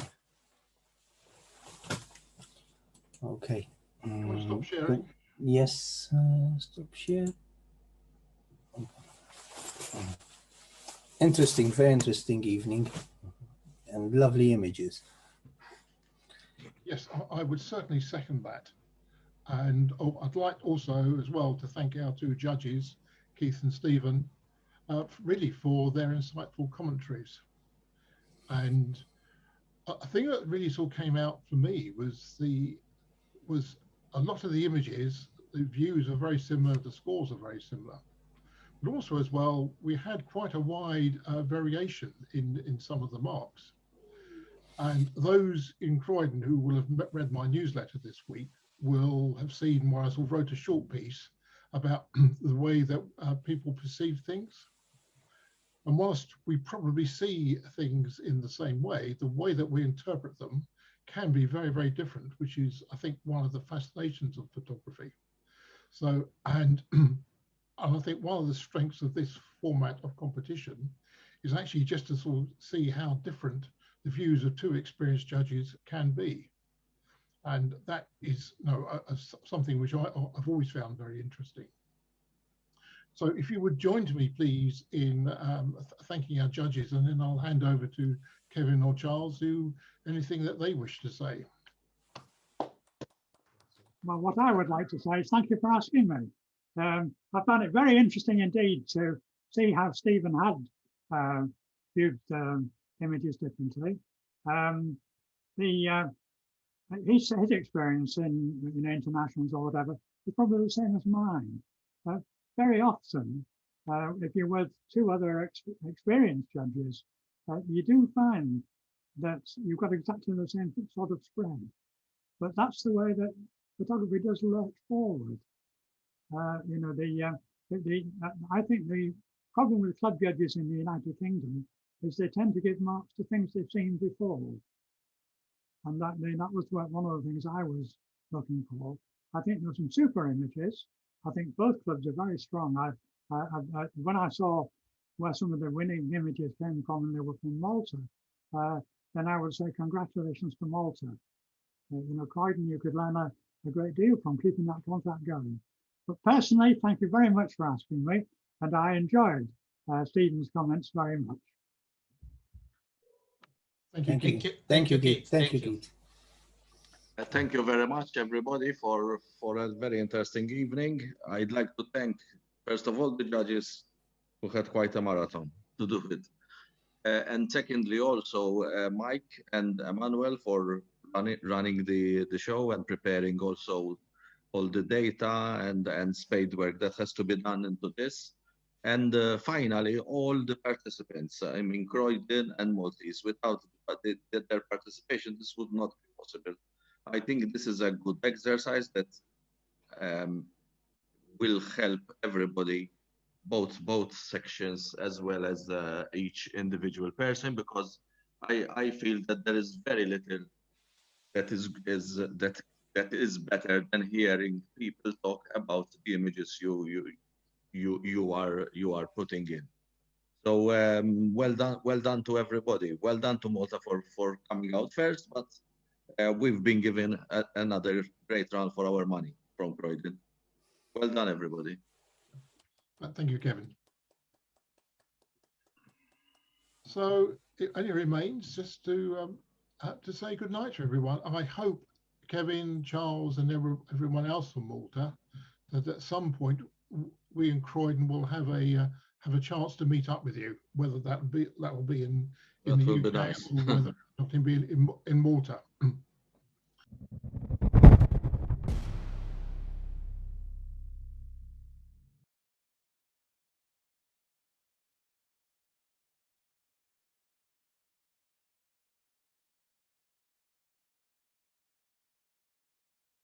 Okay. Can I stop sharing? Yes, stop share. Interesting, very interesting evening and lovely images. Yes, I would certainly second that. And I'd like also as well to thank our two judges, Keith and Stephen, really for their insightful commentaries. And a thing that really sort of came out for me was a lot of the images, the views are very similar, the scores are very similar. But also as well, we had quite a wide variation in some of the marks. And those in Croydon who will have read my newsletter this week will have seen where I sort of wrote a short piece about the way that people perceive things. And whilst we probably see things in the same way that we interpret them can be very, very different, which is, I think, one of the fascinations of photography. So, and I think one of the strengths of this format of competition is actually just to sort of see how different the views of two experienced judges can be. And that is something which I've always found very interesting. So if you would join me, please, in thanking our judges, and then I'll hand over to Kevin or Charles, anything that they wish to say. Well, what I would like to say is thank you for asking me. I found it very interesting indeed to see how Stephen had viewed images differently. His experience in internationals or whatever is probably the same as mine. Very often, if you're with two other experienced judges, you do find that you've got exactly the same sort of spread. But that's the way that photography does lurch forward. I think the problem with club judges in the United Kingdom is they tend to give marks to things they've seen before. And that was one of the things I was looking for. I think there were some super images. I think both clubs are very strong. When I saw where some of the winning images came from and they were from Malta, then I would say congratulations to Malta. Croydon, you could learn a great deal from keeping that contact going. But personally, thank you very much for asking me, and I enjoyed Stephen's comments very much. Thank you, Keith. Thank you, Keith. Thank you, Keith. Thank you very much, everybody, for a very interesting evening. I'd like to thank, first of all, the judges who had quite a marathon to do it. And secondly, also Mike and Emmanuel for running the show and preparing also all the data and spade work that has to be done into this. And finally, all the participants, I mean, Croydon and Maltese, without their participation, this would not be possible. I think this is a good exercise that will help everybody, both sections as well as each individual person, because I feel that there is very little that is better than hearing people talk about the images you are putting in. So well done to everybody. Well done to Malta for coming out first, but we've been given another great round for our money from Croydon. Well done, everybody. Thank you, Kevin. So it only remains just to say good night to everyone. And I hope Kevin, Charles, and everyone else from Malta that at some point we in Croydon will have a chance to meet up with you, whether that will be in That the will be UK nice. or whether it will be in Malta.